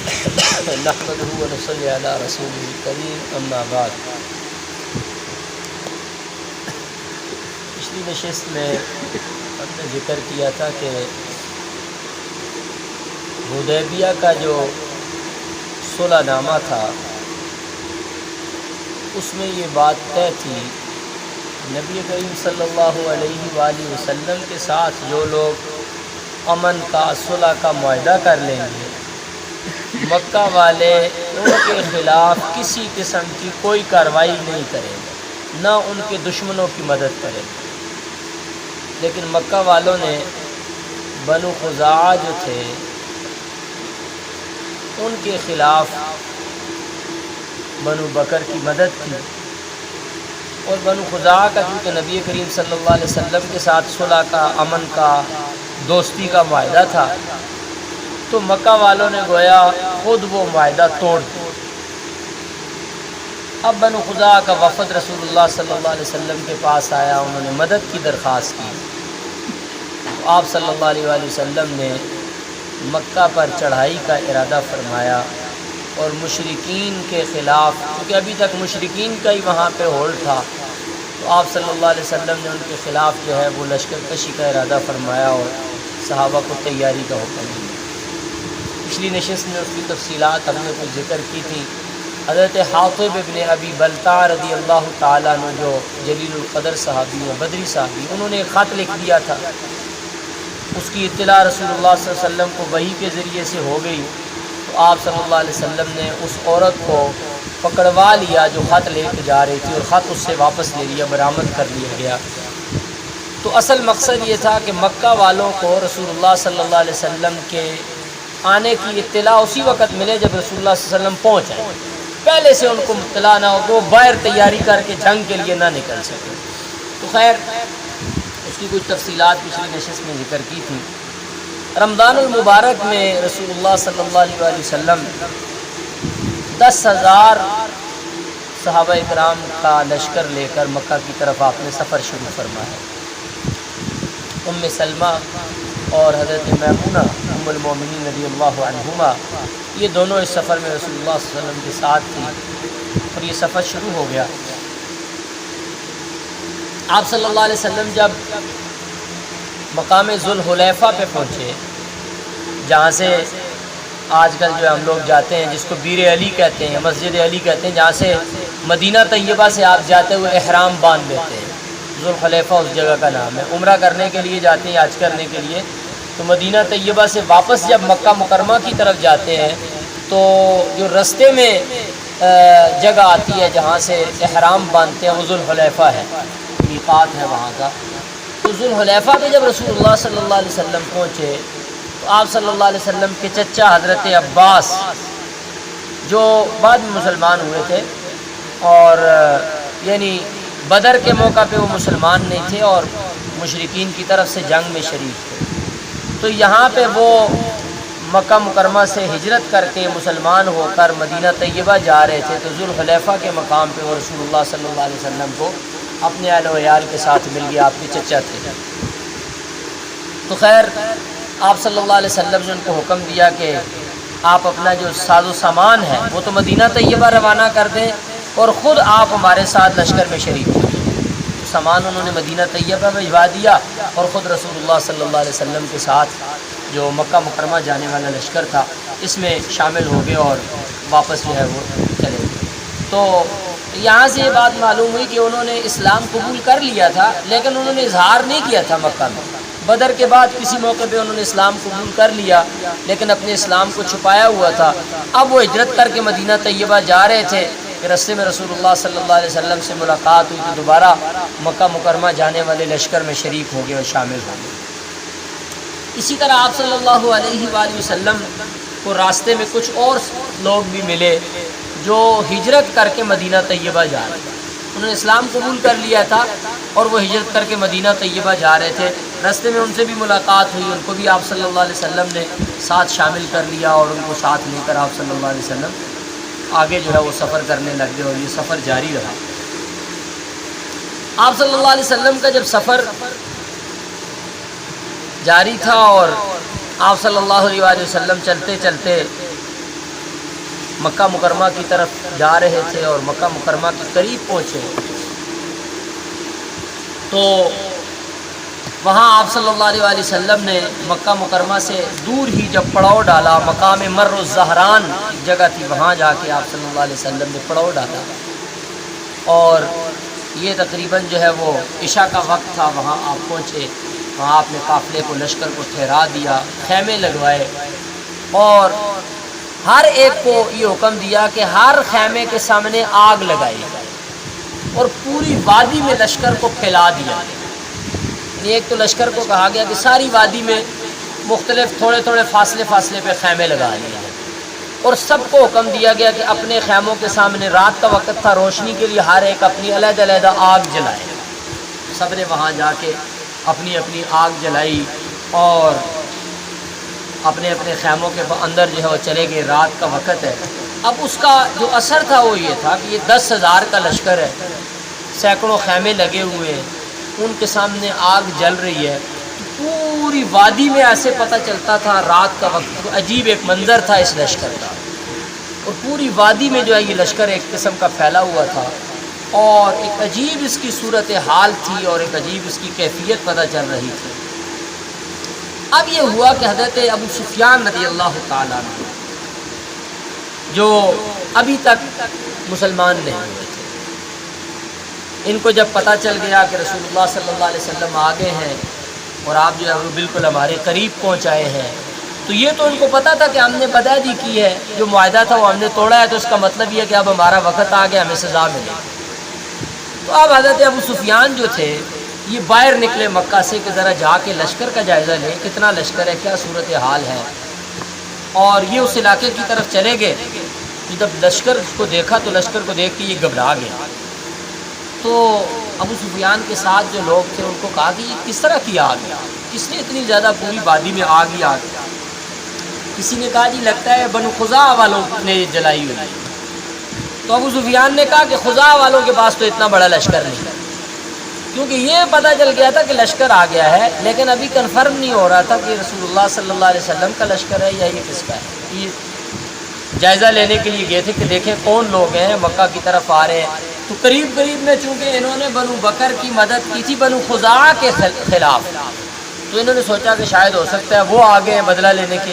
نحمده ونصلي على رسوله الكريم اما بعد۔ پچھلی نشست میں ہم نے ذکر کیا تھا کہ حدیبیہ کا جو صلح نامہ تھا اس میں یہ بات طے تھی، نبی کریم صلی اللہ علیہ وآلہ وسلم کے ساتھ جو لوگ امن کا صلح کا معاہدہ کر لیں گے، مکہ والے ان کے خلاف کسی قسم کی کوئی کارروائی نہیں کریں گے، نہ ان کے دشمنوں کی مدد کریں گے۔ لیکن مکہ والوں نے بنو خزاعہ جو تھے ان کے خلاف بنو بکر کی مدد کی، اور بنو خزاعہ کا چونکہ نبی کریم صلی اللہ علیہ وسلم کے ساتھ صلح کا، امن کا، دوستی کا معاہدہ تھا، تو مکہ والوں نے گویا خود وہ معاہدہ توڑ دیا۔ اب بنو خزاعہ کا وفد رسول اللہ صلی اللہ علیہ وسلم کے پاس آیا، انہوں نے مدد کی درخواست کی، تو آپ صلی اللہ علیہ وآلہ وسلم نے مکہ پر چڑھائی کا ارادہ فرمایا، اور مشرکین کے خلاف، کیونکہ ابھی تک مشرکین کا ہی وہاں پہ ہولڈ تھا، تو آپ صلی اللہ علیہ وسلم نے ان کے خلاف جو ہے وہ لشکر کشی کا ارادہ فرمایا اور صحابہ کو تیاری کا حکم دیا۔ پچھلی نشست میں اس کی تفصیلات ہم نے کچھ ذکر کی تھی۔ حضرت حاطب ابن ابی بلتع رضی اللہ تعالیٰ عنہ جو جلیل القدر صحابی ہیں، بدری صحابی، انہوں نے ایک خط لکھ دیا تھا، اس کی اطلاع رسول اللہ صلی اللہ علیہ وسلم کو وحی کے ذریعے سے ہو گئی، تو آپ صلی اللہ علیہ وسلم نے اس عورت کو پکڑوا لیا جو خط لے کے جا رہی تھی، اور خط اس سے واپس لے لیا، برآمد کر لیا گیا۔ تو اصل مقصد یہ تھا کہ مکہ والوں کو رسول اللہ صلی اللہ علیہ وسلم کے آنے کی اطلاع اسی وقت ملے جب رسول اللہ صلی اللہ علیہ وسلم پہنچ آئے، پہلے سے ان کو اطلاع نہ ہو کہ وہ باہر تیاری کر کے جنگ کے لیے نہ نکل سکے۔ تو خیر اس کی کچھ تفصیلات پچھلی نشست میں ذکر کی تھی۔ رمضان المبارک میں رسول اللہ صلی اللہ علیہ وآلہ وسلم 10,000 صحابہ اکرام کا لشکر لے کر مکہ کی طرف آپ نے سفر شروع فرمایا۔ ام سلمہ اور حضرت میمونہ ام المومنین رضی اللہ عنہما یہ دونوں اس سفر میں رسول اللہ صلی اللہ علیہ وسلم کے ساتھ تھی، اور یہ سفر شروع ہو گیا۔ آپ صلی اللہ علیہ وسلم جب مقام ذوالحلیفہ پہ پہنچے، جہاں سے آج کل جو ہم لوگ جاتے ہیں، جس کو بیر علی کہتے ہیں، مسجد علی کہتے ہیں، جہاں سے مدینہ طیبہ سے آپ جاتے ہوئے احرام باندھ لیتے ہیں، ذوالحلیفہ اس جگہ کا نام ہے۔ عمرہ کرنے کے لیے جاتے ہیں، حج کرنے کے لیے، تو مدینہ طیبہ سے واپس جب مکہ مکرمہ کی طرف جاتے ہیں تو جو رستے میں جگہ آتی ہے جہاں سے احرام باندھتے ہیں وہ ذوالحلیفہ ہے، میقات ہے وہاں کا۔ تو ذوالحلیفہ پہ جب رسول اللہ صلی اللہ علیہ وسلم پہنچے تو آپ صلی اللہ علیہ وسلم کے چچا حضرت عباس جو بعد میں مسلمان ہوئے تھے، اور یعنی بدر کے موقع پہ وہ مسلمان نہیں تھے اور مشرکین کی طرف سے جنگ میں شریک تھے، تو یہاں پہ وہ مکہ مکرمہ سے ہجرت کر کے مسلمان ہو کر مدینہ طیبہ جا رہے تھے، تو ذوالحلیفہ کے مقام پہ وہ رسول اللہ صلی اللہ علیہ وسلم کو اپنے اہل و عیال کے ساتھ مل گیا، آپ کے چچا تھے۔ تو خیر آپ صلی اللہ علیہ وسلم نے ان کو حکم دیا کہ آپ اپنا جو ساز و سامان ہے وہ تو مدینہ طیبہ روانہ کر دیں، اور خود آپ ہمارے ساتھ لشکر میں شریک ہوئے۔ سامان انہوں نے مدینہ طیبہ بھجوا دیا، اور خود رسول اللہ صلی اللہ علیہ وسلم کے ساتھ جو مکہ مکرمہ جانے والا لشکر تھا اس میں شامل ہو گئے اور واپس جو ہے وہ چلے گئے۔ تو یہاں سے یہ بات معلوم ہوئی کہ انہوں نے اسلام قبول کر لیا تھا، لیکن انہوں نے اظہار نہیں کیا تھا مکہ میں۔ بدر کے بعد کسی موقع پہ انہوں نے اسلام قبول کر لیا، لیکن اپنے اسلام کو چھپایا ہوا تھا۔ اب وہ ہجرت کر کے مدینہ طیبہ جا رہے تھے کہ رستے میں رسول اللہ صلی اللہ علیہ وسلم سے ملاقات ہوئی، تو دوبارہ مکہ مکرمہ جانے والے لشکر میں شریک ہو گئے اور شامل ہو گئے۔ اسی طرح آپ صلی اللہ علیہ وآلہ وسلم کو راستے میں کچھ اور لوگ بھی ملے جو ہجرت کر کے مدینہ طیبہ جا رہے تھے، انہوں نے اسلام قبول کر لیا تھا اور وہ ہجرت کر کے مدینہ طیبہ جا رہے تھے۔ راستے میں ان سے بھی ملاقات ہوئی، ان کو بھی آپ صلی اللہ علیہ وسلم نے ساتھ شامل کر لیا، اور ان کو ساتھ لے کر آپ صلی اللہ علیہ وسلم آگے جو ہے وہ سفر کرنے لگ گئے، اور یہ سفر جاری رہا۔ آپ صلی اللہ علیہ وسلم کا جب سفر جاری تھا اور آپ صلی اللہ علیہ وسلم چلتے چلتے مکہ مکرمہ کی طرف جا رہے تھے اور مکہ مکرمہ کے قریب پہنچے تو وہاں آپ صلی اللہ علیہ وسلم نے مکہ مکرمہ سے دور ہی جب پڑاؤ ڈالا، مقام مر الزہران جگہ تھی، وہاں جا کے آپ صلی اللہ علیہ وسلم نے پڑاؤ ڈالا، اور یہ تقریباً جو ہے وہ عشاء کا وقت تھا۔ وہاں آپ پہنچے، وہاں آپ نے قافلے کو، لشکر کو ٹھہرا دیا، خیمے لگوائے، اور ہر ایک کو یہ حکم دیا کہ ہر خیمے کے سامنے آگ لگائی، اور پوری وادی میں لشکر کو پھیلا دیا۔ ایک تو لشکر کو کہا گیا کہ ساری وادی میں مختلف تھوڑے تھوڑے فاصلے پہ خیمے لگا لیے، اور سب کو حکم دیا گیا کہ اپنے خیموں کے سامنے، رات کا وقت تھا، روشنی کے لیے ہر ایک اپنی علیحدہ آگ جلائے۔ سب نے وہاں جا کے اپنی اپنی آگ جلائی اور اپنے اپنے خیموں کے اندر جو ہے وہ چلے گئے۔ رات کا وقت ہے۔ اب اس کا جو اثر تھا وہ یہ تھا کہ یہ 10,000 کا لشکر ہے، سینکڑوں خیمے لگے ہوئے ہیں، ان کے سامنے آگ جل رہی ہے، پوری وادی میں ایسے پتہ چلتا تھا رات کا وقت، عجیب ایک منظر تھا اس لشکر کا، اور پوری وادی میں جو ہے یہ لشکر ایک قسم کا پھیلا ہوا تھا، اور ایک عجیب اس کی صورت حال تھی اور ایک عجیب اس کی کیفیت پتہ چل رہی تھی۔ اب یہ ہوا کہ حضرت ابو سفیان رضی اللہ تعالیٰ عنہ جو ابھی تک مسلمان نہیں ہوئے تھے، ان کو جب پتہ چل گیا کہ رسول اللہ صلی اللہ علیہ وسلم آگے ہیں اور آپ جو ہے وہ بالکل ہمارے قریب پہنچ آئے ہیں، تو یہ تو ان کو پتہ تھا کہ ہم نے بدعہدی کی ہے، جو معاہدہ تھا وہ ہم نے توڑا ہے، تو اس کا مطلب یہ ہے کہ اب ہمارا وقت آ گیا، ہمیں سزا ملے۔ تو اب حضرت ابو سفیان جو تھے یہ باہر نکلے مکہ سے کہ ذرا جا کے لشکر کا جائزہ لیں، کتنا لشکر ہے، کیا صورت حال ہے، اور یہ اس علاقے کی طرف چلے گئے۔ جب لشکر کو دیکھا تو لشکر کو دیکھ کے یہ گھبرا گیا، تو ابو سفیان کے ساتھ جو لوگ تھے ان کو کہا کہ یہ کس طرح کی آگ ہے، کس نے اتنی زیادہ پوری وادی میں آگ ہی آگ؟ کسی نے کہا جی لگتا ہے بنو خزاعہ والوں نے جلائی ہوئی۔ تو ابو سفیان نے کہا کہ خزاعہ والوں کے پاس تو اتنا بڑا لشکر نہیں، کیونکہ یہ پتہ چل گیا تھا کہ لشکر آ گیا ہے، لیکن ابھی کنفرم نہیں ہو رہا تھا کہ رسول اللہ صلی اللہ علیہ وسلم کا لشکر ہے یا یہ کس کا ہے۔ یہ جائزہ لینے کے لیے گئے تھے کہ دیکھیں کون لوگ ہیں مکہ کی طرف آ رہے ہیں۔ تو قریب میں چونکہ انہوں نے بنو بکر کی مدد کی تھی بنو خزاعہ کے خلاف، تو انہوں نے سوچا کہ شاید ہو سکتا ہے وہ آگے ہیں بدلہ لینے کے،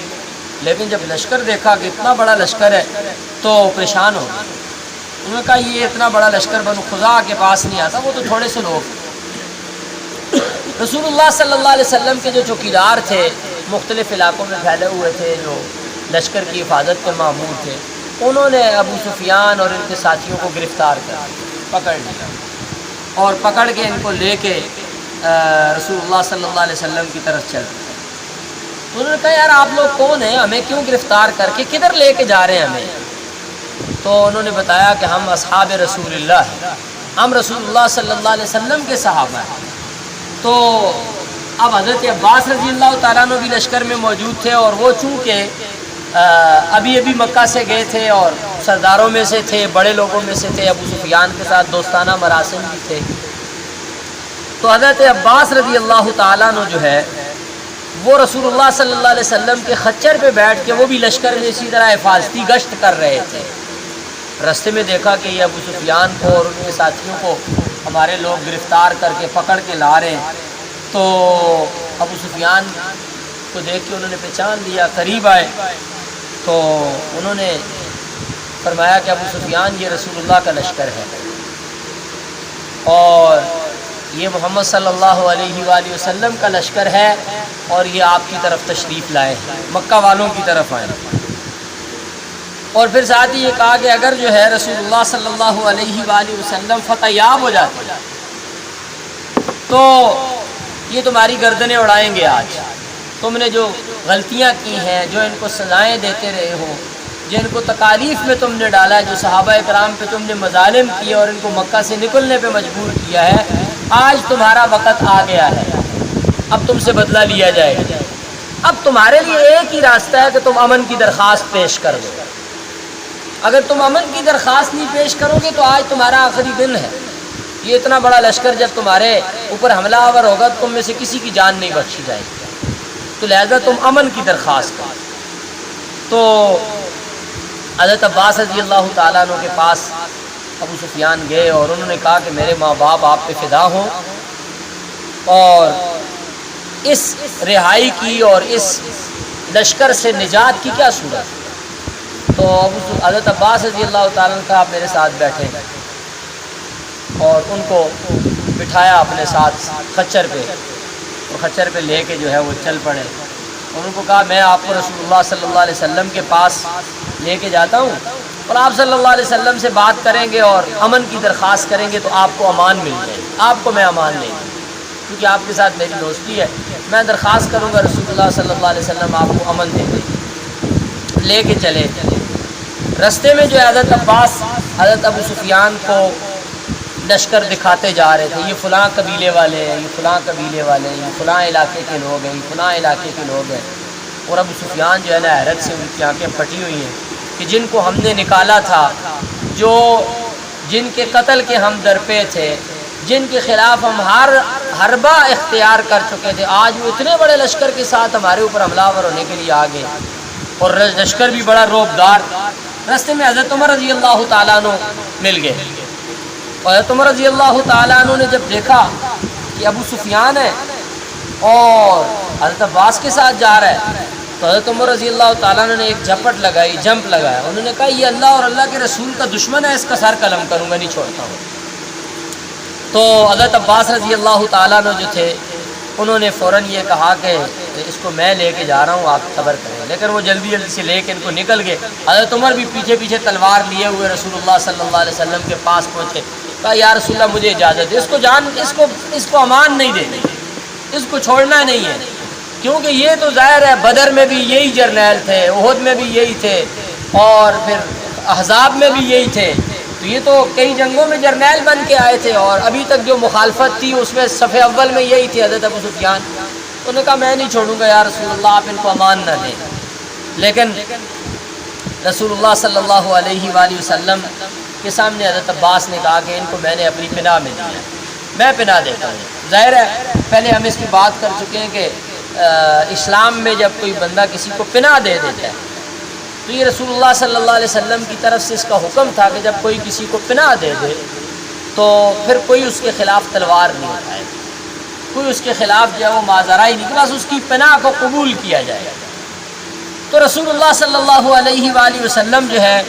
لیکن جب لشکر دیکھا کہ اتنا بڑا لشکر ہے تو پریشان ہو گئے۔ انہوں نے کہا یہ اتنا بڑا لشکر بنو خزاعہ کے پاس نہیں آتا، وہ تو تھوڑے سے لوگ۔ رسول اللہ صلی اللہ علیہ وسلم کے جو چوکیدار تھے مختلف علاقوں میں پھیلے ہوئے تھے، جو لشکر کی حفاظت کے مامور تھے، انہوں نے ابو سفیان اور ان کے ساتھیوں کو گرفتار کر پکڑ لیا، اور پکڑ کے ان کو لے کے رسول اللہ صلی اللہ علیہ وسلم کی طرف چل گئے۔ تو انہوں نے کہا یار آپ لوگ کون ہیں، ہمیں کیوں گرفتار کر کے کدھر لے کے جا رہے ہیں ہمیں؟ تو انہوں نے بتایا کہ ہم اصحاب رسول اللہ ہیں، ہم رسول اللہ صلی اللہ علیہ وسلم کے صحابہ ہیں۔ تو اب حضرت عباس رضی اللہ تعالیٰ عنہ بھی لشکر میں موجود تھے، اور وہ چونکہ ابھی مکہ سے گئے تھے اور سرداروں میں سے تھے، بڑے لوگوں میں سے تھے، ابو سفیان کے ساتھ دوستانہ مراسم بھی تھے، تو حضرت عباس رضی اللہ تعالیٰ عنہ جو ہے وہ رسول اللہ صلی اللہ علیہ وسلم کے خچر پہ بیٹھ کے وہ بھی لشکر میں اسی طرح حفاظتی گشت کر رہے تھے۔ راستے میں دیکھا کہ یہ ابو سفیان کو اور ان کے ساتھیوں کو ہمارے لوگ گرفتار کر کے پکڑ کے لا رہے ہیں، تو ابو سفیان کو دیکھ کے انہوں نے پہچان لیا، قریب آئے تو انہوں نے فرمایا کہ ابو سفیان یہ رسول اللہ کا لشکر ہے، اور یہ محمد صلی اللہ علیہ وآلہ وسلم کا لشکر ہے، اور یہ آپ کی طرف تشریف لائے ہیں، مکہ والوں کی طرف آئے۔ اور پھر ساتھ ہی یہ کہا کہ اگر جو ہے رسول اللہ صلی اللہ علیہ وآلہ وسلم فتح یاب ہو جاتے تو یہ تمہاری گردنیں اڑائیں گے۔ آج تم نے جو غلطیاں کی ہیں، جو ان کو سزائیں دیتے رہے ہو، جن کو تکالیف میں تم نے ڈالا ہے، جو صحابہ اکرام پہ تم نے مظالم کیے اور ان کو مکہ سے نکلنے پہ مجبور کیا ہے، آج تمہارا وقت آ گیا ہے، اب تم سے بدلہ لیا جائے گا۔ اب تمہارے لیے ایک ہی راستہ ہے کہ تم امن کی درخواست پیش کر دو۔ اگر تم امن کی درخواست نہیں پیش کرو گے تو آج تمہارا آخری دن ہے۔ یہ اتنا بڑا لشکر جب تمہارے اوپر حملہ آور ہوگا تو تم میں سے کسی کی جان نہیں بخشی جائے گی، تو لہذا تم امن کی درخواست کرو۔ تو حضرت عباس رضی اللہ تعالیٰ عنہ کے پاس ابو سفیان گئے اور انہوں نے کہا کہ میرے ماں باپ آپ پہ فدا ہوں، اور اس رہائی کی اور اس لشکر سے نجات کی کیا صورت؟ تو حضرت عباس رضی اللہ تعالیٰ عنہ کہا آپ میرے ساتھ بیٹھیں، اور ان کو بٹھایا اپنے ساتھ خچر پہ، اور خچر پہ لے کے جو ہے وہ چل پڑے، اور ان کو کہا میں آپ کو رسول اللہ صلی اللہ علیہ وسلم کے پاس لے کے جاتا ہوں، اور آپ صلی اللہ علیہ وسلم سے بات کریں گے اور امن کی درخواست کریں گے تو آپ کو امان مل جائے گی، آپ کو میں امان نہیں دوں کیونکہ آپ کے ساتھ میری دوستی ہے، میں درخواست کروں گا رسول اللہ صلی اللہ علیہ وسلم آپ کو امن دیں گے۔ لے کے چلے، رستے میں جو حضرت عباس حضرت ابو سفیان کو لشکر دکھاتے جا رہے تھے، یہ فلاں قبیلے والے ہیں، یہ فلاں قبیلے والے ہیں، یہ فلاں علاقے کے لوگ ہیں، یہ فلاں علاقے کے لوگ ہیں، اور ابو سفیان جو ہے نا حیرت سے ان کی آنکھیں پھٹی ہوئی ہیں کہ جن کو ہم نے نکالا تھا، جن کے قتل کے ہم درپے تھے، جن کے خلاف ہم ہر حربہ اختیار کر چکے تھے، آج وہ اتنے بڑے لشکر کے ساتھ ہمارے اوپر حملہ آور ہونے کے لیے آ گئے، اور لشکر بھی بڑا رعبدار۔ رستے میں حضرت عمر رضی اللہ تعالیٰ عنہ مل گئے، اور حضرت عمر رضی اللہ تعالیٰ عنہ نے جب دیکھا کہ ابو سفیان ہے اور حضرت عباس کے ساتھ جا رہا ہے، تو حضرت عمر رضی اللہ تعالیٰ عنہ نے ایک جھپٹ لگائی، جمپ لگایا، انہوں نے کہا یہ اللہ اور اللہ کے رسول کا دشمن ہے، اس کا سر قلم کروں گا، نہیں چھوڑتا ہوں۔ تو حضرت عباس رضی اللہ تعالیٰ عنہ جو تھے انہوں نے فوراً یہ کہا کہ اس کو میں لے کے جا رہا ہوں، آپ صبر کریں، لیکن وہ جلدی جلدی سے لے کے ان کو نکل گئے۔ حضرت عمر بھی پیچھے پیچھے تلوار لیے ہوئے رسول اللہ صلی اللہ علیہ وسلم کے پاس پہنچے، کہا یا رسول اللہ مجھے اجازت دے، اس کو امان نہیں دینی، اس کو چھوڑنا نہیں ہے، کیونکہ یہ تو ظاہر ہے بدر میں بھی یہی جرنیل تھے، احد میں بھی یہی تھے، اور پھر احزاب میں بھی یہی تھے، تو یہ تو کئی جنگوں میں جرنیل بن کے آئے تھے، اور ابھی تک جو مخالفت تھی اس میں صف اول میں یہی تھی حضرت ابو سفیان۔ انہوں نے کہا میں نہیں چھوڑوں گا یا رسول اللہ، آپ ان کو امان نہ دیں، لیکن رسول اللہ صلی اللہ علیہ وآلہ وسلم کے سامنے حضرت عباس نے کہا کہ ان کو میں نے اپنی پناہ میں دیا ہے، میں پناہ دیتا ہوں۔ ظاہر ہے پہلے ہم اس کی بات کر چکے ہیں کہ اسلام میں جب کوئی بندہ کسی کو پناہ دے دیتا ہے تو یہ رسول اللہ صلی اللہ علیہ وسلم کی طرف سے اس کا حکم تھا کہ جب کوئی کسی کو پناہ دے دے تو پھر کوئی اس کے خلاف تلوار نہیں اٹھائے، کوئی اس کے خلاف جو ہے وہ مازرائی نہیں، بس اس کی پناہ کو قبول کیا جائے۔ تو رسول اللہ صلی اللہ علیہ وآلہ وسلم جو ہے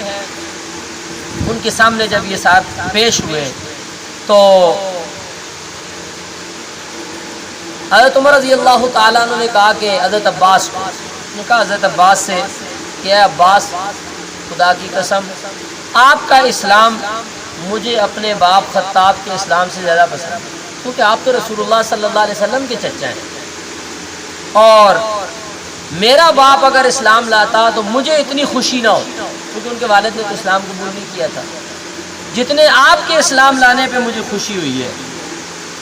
ان کے سامنے جب یہ ساتھ پیش ہوئے تو حضرت عمر رضی اللہ تعالیٰ عنہ نے کہا کہ حضرت عباس کو، نے کہا حضرت عباس سے کہ اے عباس، خدا کی قسم آپ کا اسلام مجھے اپنے باپ خطاب کے اسلام سے زیادہ پسند ہے، کیونکہ آپ تو رسول اللہ صلی اللہ علیہ وسلم کے چچا ہیں، اور میرا باپ اگر اسلام لاتا تو مجھے اتنی خوشی نہ ہوتی، کیونکہ ان کے والد نے تو اسلام قبول نہیں کیا تھا، جتنے آپ کے اسلام لانے پہ مجھے خوشی ہوئی ہے،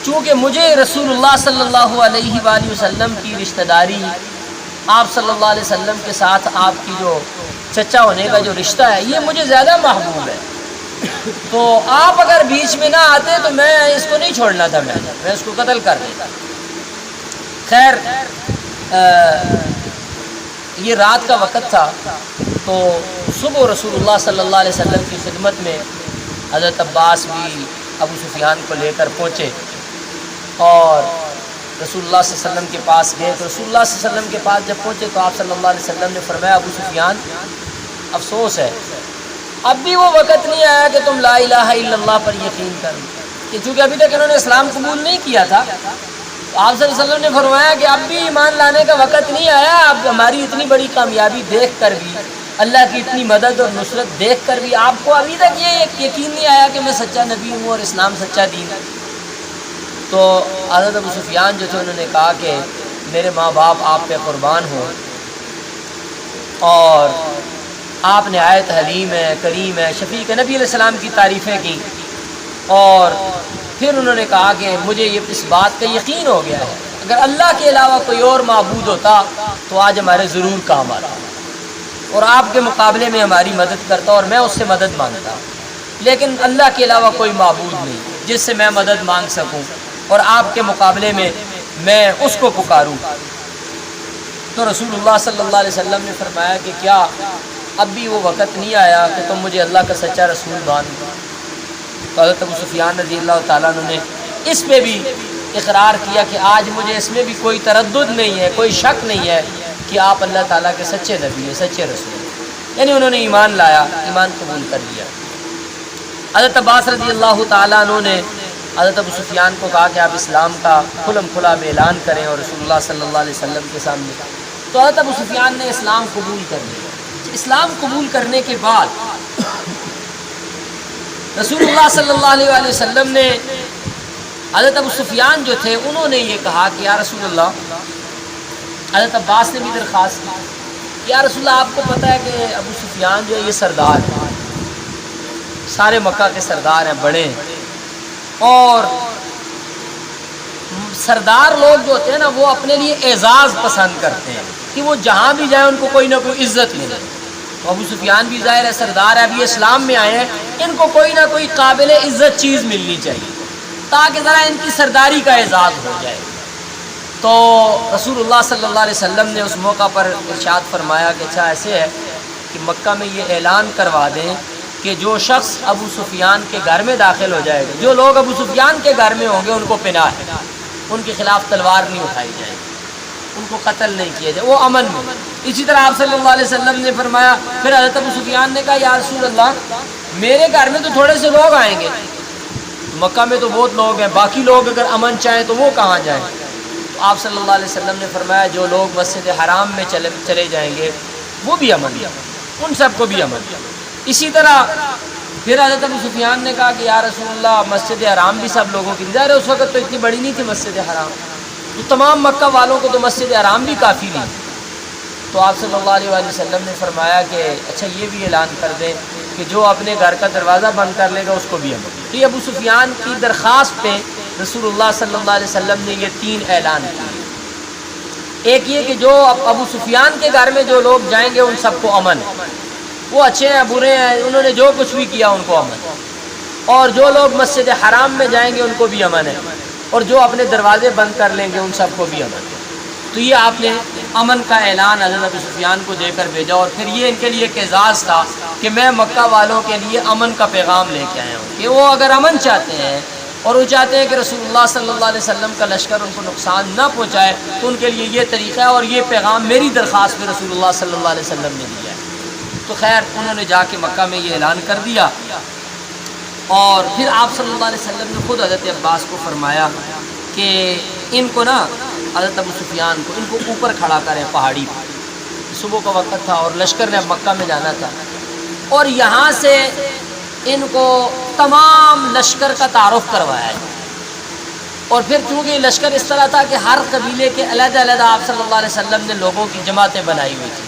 چونکہ مجھے رسول اللہ صلی اللہ علیہ وآلہ وسلم کی رشتہ داری، آپ صلی اللہ علیہ وسلم کے ساتھ آپ کی جو چچا ہونے کا جو رشتہ ہے یہ مجھے زیادہ محبوب ہے، تو آپ اگر بیچ میں نہ آتے تو میں اس کو نہیں چھوڑنا تھا، میں اس کو قتل کر دیتا۔ خیر یہ رات کا وقت تھا، تو صبح رسول اللہ صلی اللہ علیہ وسلم کی خدمت میں حضرت عباس بھی ابو سفیان کو لے کر پہنچے، اور رسول اللہ صلی اللہ علیہ وسلم کے پاس گئے۔ تو رسول اللہ صلی اللہ علیہ وسلم کے پاس جب پہنچے تو آپ صلی اللہ علیہ وسلم نے فرمایا ابو سفیان افسوس ہے، اب بھی وہ وقت نہیں آیا کہ تم لا الہ الا اللہ پر یقین کرو، کہ چونکہ ابھی تک انہوں نے اسلام قبول نہیں کیا تھا، تو آپ صلی اللہ علیہ وسلم نے فرمایا کہ اب بھی ایمان لانے کا وقت نہیں آیا، اب ہماری اتنی بڑی کامیابی دیکھ کر بھی، اللہ کی اتنی مدد اور نصرت دیکھ کر بھی آپ کو ابھی تک یہ یقین نہیں آیا کہ میں سچا نبی ہوں اور اسلام سچا دین ہے۔ تو حضرت ابو سفیان جو تھے انہوں نے کہا کہ میرے ماں باپ آپ پہ قربان ہوں، اور آپ نہایت حلیم ہے، کریم ہے، شفیق ہے، نبی علیہ السلام کی تعریفیں کی، اور پھر انہوں نے کہا کہ مجھے یہ اس بات کا یقین ہو گیا ہے اگر اللہ کے علاوہ کوئی اور معبود ہوتا تو آج ہمارے ضرور کام آتا، اور آپ کے مقابلے میں ہماری مدد کرتا اور میں اس سے مدد مانگتا، لیکن اللہ کے علاوہ کوئی معبود نہیں جس سے میں مدد مانگ سکوں اور آپ کے مقابلے میں میں اس کو پکاروں۔ تو رسول اللہ صلی اللہ علیہ وسلم نے فرمایا کہ کیا اب بھی وہ وقت نہیں آیا کہ تم مجھے اللہ کا سچا رسول مان لو۔ تو حضرت ابو سفیان رضی اللہ تعالیٰ عنہ نے اس پہ بھی اقرار کیا کہ آج مجھے اس میں بھی کوئی تردد نہیں ہے، کوئی شک نہیں ہے کہ آپ اللہ تعالیٰ کے سچے نبی ہیں، سچے رسول ہیں۔ یعنی انہوں نے ایمان لایا، ایمان قبول کر لیا۔ حضرت عباس رضی اللہ تعالیٰ عنہ نے حضرت ابو سفیان کو کہا کہ آپ اسلام کا کھلم کھلا اعلان کریں اور رسول اللہ صلی اللہ علیہ وسلم کے سامنے۔ تو حضرت ابو سفیان نے اسلام قبول کر لیا۔ اسلام قبول کرنے کے بعد رسول اللہ صلی اللہ علیہ وآلہ وسلم نے حضرت ابو سفیان جو تھے انہوں نے یہ کہا کہ یا رسول اللہ، حضرت عباس نے بھی درخواست کی کہ یا رسول اللہ آپ کو پتہ ہے کہ ابو سفیان جو ہے یہ سردار ہے، سارے مکہ کے سردار ہیں، بڑے ہیں، اور سردار لوگ جو ہوتے ہیں نا وہ اپنے لیے اعزاز پسند کرتے ہیں کہ وہ جہاں بھی جائیں ان کو کوئی نہ کوئی عزت ملے۔ تو ابو سفیان بھی ظاہر ہے سردار ہے، ابھی اسلام میں آئے ہیں، ان کو کوئی نہ کوئی قابل عزت چیز ملنی چاہیے تاکہ ذرا ان کی سرداری کا اعزاز ہو جائے۔ تو رسول اللہ صلی اللہ علیہ وسلم نے اس موقع پر ارشاد فرمایا کہ اچھا ایسے ہے کہ مکہ میں یہ اعلان کروا دیں کہ جو شخص ابو سفیان کے گھر میں داخل ہو جائے گا، جو لوگ ابو سفیان کے گھر میں ہوں گے ان کو پناہ ہے، ان کے خلاف تلوار نہیں اٹھائی جائے گی، ان کو قتل نہیں کیا جائے، وہ امن میں۔ اسی طرح آپ صلی اللہ علیہ وسلم نے فرمایا، پھر حضرت ابو سفیان نے کہا یا رسول اللہ میرے گھر میں تو تھوڑے سے لوگ آئیں گے، مکہ میں تو بہت لوگ ہیں، باقی لوگ اگر امن چاہیں تو وہ کہاں جائیں؟ تو آپ صلی اللہ علیہ وسلم نے فرمایا جو لوگ مسجد حرام میں چلے جائیں گے وہ بھی امن ہے، ان سب کو بھی امن۔ اسی طرح پھر حضرت ابو سفیان نے کہا کہ یا رسول اللہ مسجد حرام بھی سب لوگوں کی، ظاہر ہے اس وقت تو اتنی بڑی نہیں تھی مسجد حرام، تو تمام مکہ والوں کو تو مسجد حرام بھی کافی نہیں۔ تو آپ صلی اللہ علیہ وآلہ وسلم نے فرمایا کہ اچھا یہ بھی اعلان کر دیں کہ جو اپنے گھر کا دروازہ بند کر لے گا اس کو بھی امن۔ تو یہ ابو سفیان کی درخواست پہ رسول اللہ صلی اللہ علیہ وسلم نے یہ 3 اعلان کیے۔ ایک یہ کہ جو ابو سفیان کے گھر میں جو لوگ جائیں گے ان سب کو امن ہے، وہ اچھے ہیں برے ہیں انہوں نے جو کچھ بھی کیا ان کو امن، اور جو لوگ مسجد حرام میں جائیں گے ان کو بھی امن ہے، اور جو اپنے دروازے بند کر لیں گے ان سب کو بھی امن ہے۔ تو یہ آپ نے امن کا اعلان حضرت ابو سفیان کو دے کر بھیجا، اور پھر یہ ان کے لیے ایک اعزاز تھا کہ میں مکہ والوں کے لیے امن کا پیغام لے کے آیا ہوں کہ وہ اگر امن چاہتے ہیں اور وہ چاہتے ہیں کہ رسول اللہ صلی اللہ علیہ وسلم کا لشکر ان کو نقصان نہ پہنچائے تو ان کے لیے یہ طریقہ ہے، اور یہ پیغام میری درخواست پہ رسول اللہ صلی اللہ علیہ وسلم نے دیا ہے۔ تو خیر انہوں نے جا کے مکہ میں یہ اعلان کر دیا، اور پھر آپ صلی اللہ علیہ وسلم نے خود حضرت عباس کو فرمایا کہ ان کو نا حضرت ابو سفیان کو ان کو اوپر کھڑا کریں پہاڑی پر، صبح کا وقت تھا اور لشکر نے اب مکہ میں جانا تھا، اور یہاں سے ان کو تمام لشکر کا تعارف کروایا ہے۔ اور پھر چونکہ لشکر اس طرح تھا کہ ہر قبیلے کے علیحدہ علیحدہ آپ صلی اللہ علیہ وسلم نے لوگوں کی جماعتیں بنائی ہوئی تھیں،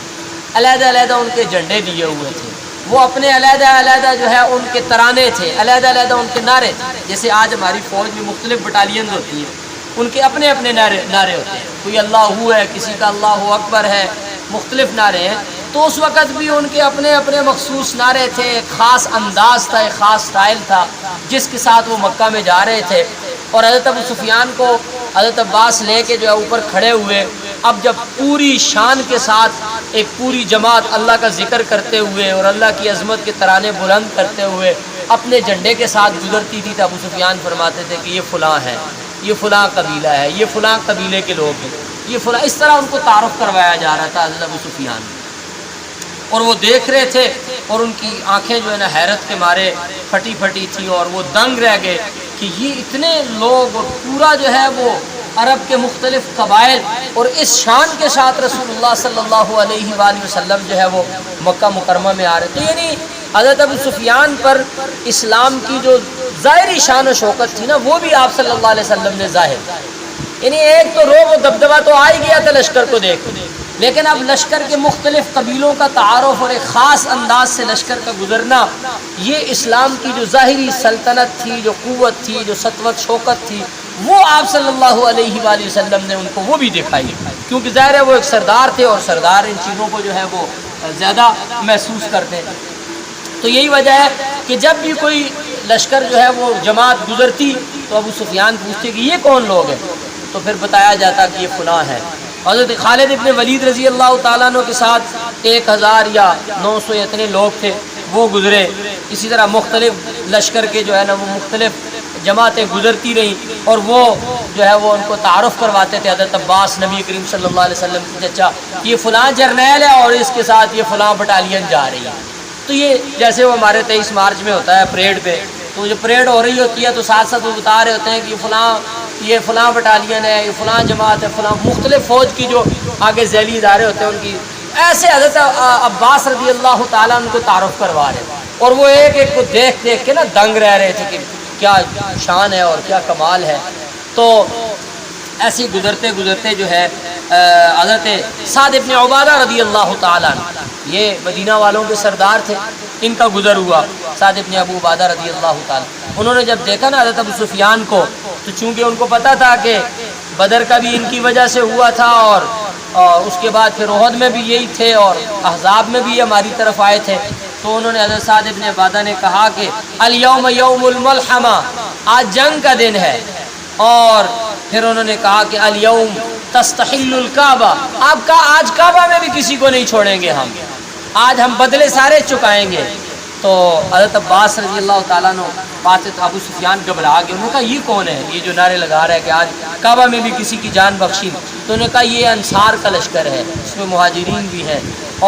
علیحدہ علیحدہ ان کے جھنڈے دیے ہوئے تھے، وہ اپنے علیحدہ علیحدہ جو ہے ان کے ترانے تھے، علیحدہ علیحدہ ان کے نعرے تھے، جیسے آج ہماری فوج میں مختلف بٹالینز ہوتی ہیں ان کے اپنے اپنے نعرے ہوتے ہیں، کوئی اللہ ہے، کسی کا اللہ اکبر ہے، مختلف نعرے ہیں۔ تو اس وقت بھی ان کے اپنے اپنے مخصوص نعرے تھے، ایک خاص انداز تھا، ایک خاص سٹائل تھا جس کے ساتھ وہ مکہ میں جا رہے تھے۔ اور حضرت ابو سفیان کو حضرت عباس لے کے جو ہے اوپر کھڑے ہوئے، اب جب پوری شان کے ساتھ ایک پوری جماعت اللہ کا ذکر کرتے ہوئے اور اللہ کی عظمت کے ترانے بلند کرتے ہوئے اپنے جھنڈے کے ساتھ گزرتی تھی تو ابو سفیان فرماتے تھے کہ یہ فلاں ہے، یہ فلاں قبیلہ ہے، یہ فلاں قبیلے کے لوگ ہیں، یہ فلاں، اس طرح ان کو تعارف کروایا جا رہا تھا حضرت ابو سفیان۔ اور وہ دیکھ رہے تھے اور ان کی آنکھیں جو ہے نا حیرت کے مارے پھٹی پھٹی تھی، اور وہ دنگ رہ گئے کہ یہ اتنے لوگ اور پورا جو ہے وہ عرب کے مختلف قبائل اور اس شان کے ساتھ رسول اللہ صلی اللہ علیہ وآلہ وسلم جو ہے وہ مکہ مکرمہ میں آ رہے تھے۔ یعنی حضرت ابو سفیان پر اسلام کی جو ظاہری شان و شوکت تھی نا وہ بھی آپ صلی اللہ علیہ وسلم نے ظاہر، یعنی ایک تو روب و دبدبہ تو آ ہی گیا تھا لشکر کو دیکھ، لیکن اب لشکر کے مختلف قبیلوں کا تعارف اور ایک خاص انداز سے لشکر کا گزرنا، یہ اسلام کی جو ظاہری سلطنت تھی، جو قوت تھی، جو سطوت شوکت تھی، وہ آپ صلی اللہ علیہ وآلہ وسلم نے ان کو وہ بھی دکھائی، کیونکہ ظاہر ہے وہ ایک سردار تھے اور سردار ان چیزوں کو جو ہے وہ زیادہ محسوس کرتے ہیں۔ تو یہی وجہ ہے کہ جب بھی کوئی لشکر جو ہے وہ جماعت گزرتی تو ابو سفیان پوچھتے کہ یہ کون لوگ ہیں، تو پھر بتایا جاتا کہ یہ فلاں ہے، حضرت خالد ابن ولید رضی اللہ تعالیٰ عنہ کے ساتھ 1000 یا 900 اتنے لوگ تھے، وہ گزرے. اسی طرح مختلف لشکر کے جو ہے نا وہ مختلف جماعتیں گزرتی رہیں، اور وہ جو ہے وہ ان کو تعارف کرواتے تھے. حضرت عباس نبی کریم صلی اللہ علیہ وسلم کے چچا، یہ فلاں جرنیل ہے اور اس کے ساتھ یہ فلاں بٹالین جا رہی ہے. تو یہ جیسے وہ ہمارے 23 مارچ میں ہوتا ہے پریڈ پہ، تو جو پریڈ ہو رہی ہوتی ہے تو ساتھ ساتھ وہ بتا رہے ہوتے ہیں کہ یہ فلاں بٹالین ہے، یہ فلاں جماعت ہے، فلاں مختلف فوج کی جو آگے ذیلی ادارے ہوتے ہیں ان کی. ایسے حضرت عباس رضی اللہ تعالیٰ ان کو تعارف کروا رہے ہیں، اور وہ ایک ایک کو دیکھ دیکھ کے نا دنگ رہ رہے تھے کہ کیا شان ہے اور کیا کمال ہے. تو ایسی گزرتے گزرتے جو ہے حضرت سعد ابن عبادہ رضی اللہ تعالیٰ عنہ، یہ مدینہ والوں کے سردار تھے، ان کا گزر ہوا. سعد ابن ابو عبادہ رضی اللہ تعالیٰ، انہوں نے جب دیکھا نا حضرت ابو سفیان کو، تو چونکہ ان کو پتہ تھا کہ بدر کا بھی ان کی وجہ سے ہوا تھا، اور اس کے بعد پھر احد میں بھی یہی تھے، اور احزاب میں بھی یہ ہماری طرف آئے تھے، تو انہوں نے حضرت سعد ابن عبادہ نے کہا کہ الیوم یوم الملحمہ، آج جنگ کا دن ہے. اور پھر انہوں نے کہا کہ الیوم تستحل الکعبہ، آپ کا آج کعبہ میں بھی کسی کو نہیں چھوڑیں گے، آج ہم بدلے سارے چکائیں گے. تو حضرت عباس رضی اللہ تعالیٰ عنہ بات سے ابو سفیان گھبرا گئے. انہوں نے کہا یہ کون ہے یہ جو نعرے لگا رہا ہے کہ آج کعبہ میں بھی کسی کی جان بخشی؟ تو انہوں نے کہا یہ انصار کا لشکر ہے، اس میں مہاجرین بھی ہیں،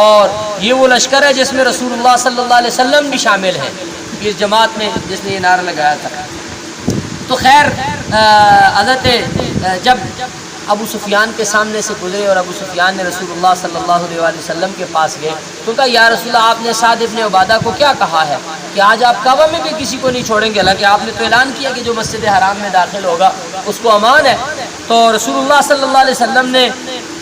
اور یہ وہ لشکر ہے جس میں رسول اللہ صلی اللہ علیہ وسلم بھی شامل ہیں، اس جماعت میں جس نے یہ نعرہ لگایا تھا. تو خیر حضرت جب ابو سفیان کے سامنے سے گزرے اور ابو سفیان نے رسول اللہ صلی اللہ علیہ وسلم کے پاس گئے تو کہا یا رسول اللہ، آپ نے سعد ابن عبادہ کو کیا کہا ہے کہ آج آپ کعبہ میں بھی کسی کو نہیں چھوڑیں گے؟ حالانکہ آپ نے تو اعلان کیا کہ جو مسجد حرام میں داخل ہوگا اس کو امان ہے. تو رسول اللہ صلی اللہ علیہ وسلم نے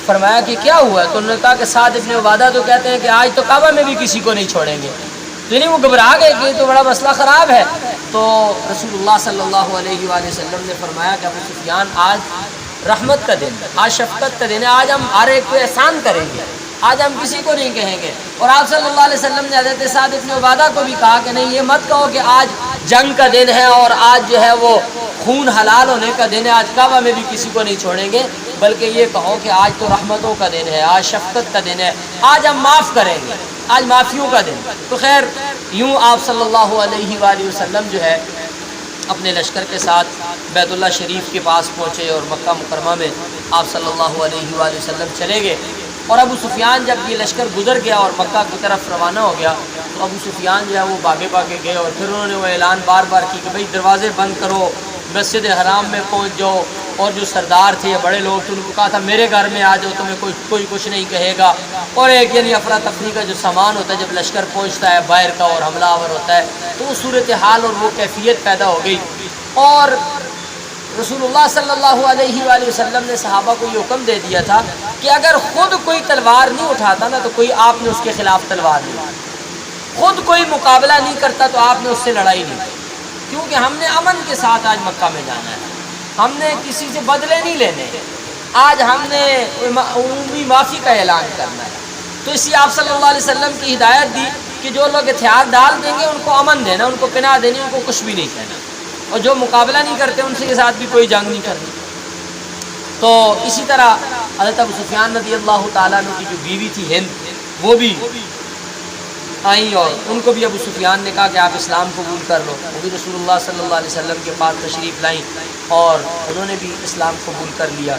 فرمایا کہ کیا ہوا ہے؟ تو انہوں نے کہا کہ سعد ابن عبادہ تو کہتے ہیں کہ آج تو کعبہ میں بھی کسی کو نہیں چھوڑیں گے. تو نہیں وہ گھبرا گئے کہ یہ تو بڑا مسئلہ خراب ہے. تو رسول اللہ صلی اللہ علیہ وآلہ وسلم نے فرمایا کہ ابو سفیان، آج رحمت کا دن ہے، آج شفقت کا دن ہے، آج ہم ہر ایک کو احسان کریں گے، آج ہم کسی کو نہیں کہیں گے. اور آپ صلی اللہ علیہ وسلم نے حضرت سعد ابن عبادہ کو بھی کہا کہ نہیں، یہ مت کہو کہ آج جنگ کا دن ہے اور آج جو ہے وہ خون حلال ہونے کا دن ہے، آج کعبہ میں بھی کسی کو نہیں چھوڑیں گے، بلکہ یہ کہو کہ آج تو رحمتوں کا دن ہے، آج شفقت کا دن ہے، آج ہم معاف کریں گے، آج معافیوں کا دن. تو خیر یوں آپ صلی اللہ علیہ وآلہ وسلم جو ہے اپنے لشکر کے ساتھ بیت اللہ شریف کے پاس پہنچے، اور مکہ مکرمہ میں آپ صلی اللہ علیہ وآلہ وسلم چلے گئے. اور ابو سفیان جب یہ لشکر گزر گیا اور مکہ کی طرف روانہ ہو گیا تو ابو سفیان جو ہے وہ بھاگے بھاگے گئے، اور پھر انہوں نے وہ اعلان بار بار کی کہ بھئی دروازے بند کرو، مسجد حرام میں پہنچ جاؤ. اور جو سردار تھے، بڑے لوگ تھے، ان کو کہا تھا میرے گھر میں آ جاؤ، تمہیں کوئی کچھ نہیں کہے گا. اور ایک یعنی افراتفری کا جو سامان ہوتا ہے جب لشکر پہنچتا ہے باہر کا اور حملہ آور ہوتا ہے، تو وہ صورتحال اور وہ کیفیت پیدا ہو گئی. اور رسول اللہ صلی اللہ علیہ وآلہ وسلم نے صحابہ کو یہ حکم دے دیا تھا کہ اگر خود کوئی تلوار نہیں اٹھاتا نا تو کوئی آپ نے اس کے خلاف تلوار نہیں اٹھائی، خود کوئی مقابلہ نہیں کرتا تو آپ نے اس سے لڑائی نہیں کی، کیونکہ ہم نے امن کے ساتھ آج مکہ میں جانا ہے، ہم نے کسی سے بدلے نہیں لینے، آج ہم نے عمومی معافی کا اعلان کرنا ہے. تو اسی آپ صلی اللہ علیہ وسلم کی ہدایت دی کہ جو لوگ ہتھیار ڈال دیں گے ان کو امن دینا، ان کو پناہ دینی، ان کو کچھ بھی نہیں کہنا، اور جو مقابلہ نہیں کرتے ان کے ساتھ بھی کوئی جنگ نہیں کرنی. تو اسی طرح حضرت ابو سفیان رضی اللہ تعالیٰ عنہ کی جو بیوی تھی ہند، وہ بھی آئیں اور ان کو بھی ابو سفیان نے کہا کہ آپ اسلام قبول کر لو. وہ بھی رسول اللہ صلی اللہ علیہ وسلم کے پاس تشریف لائیں اور انہوں نے بھی اسلام قبول کر لیا.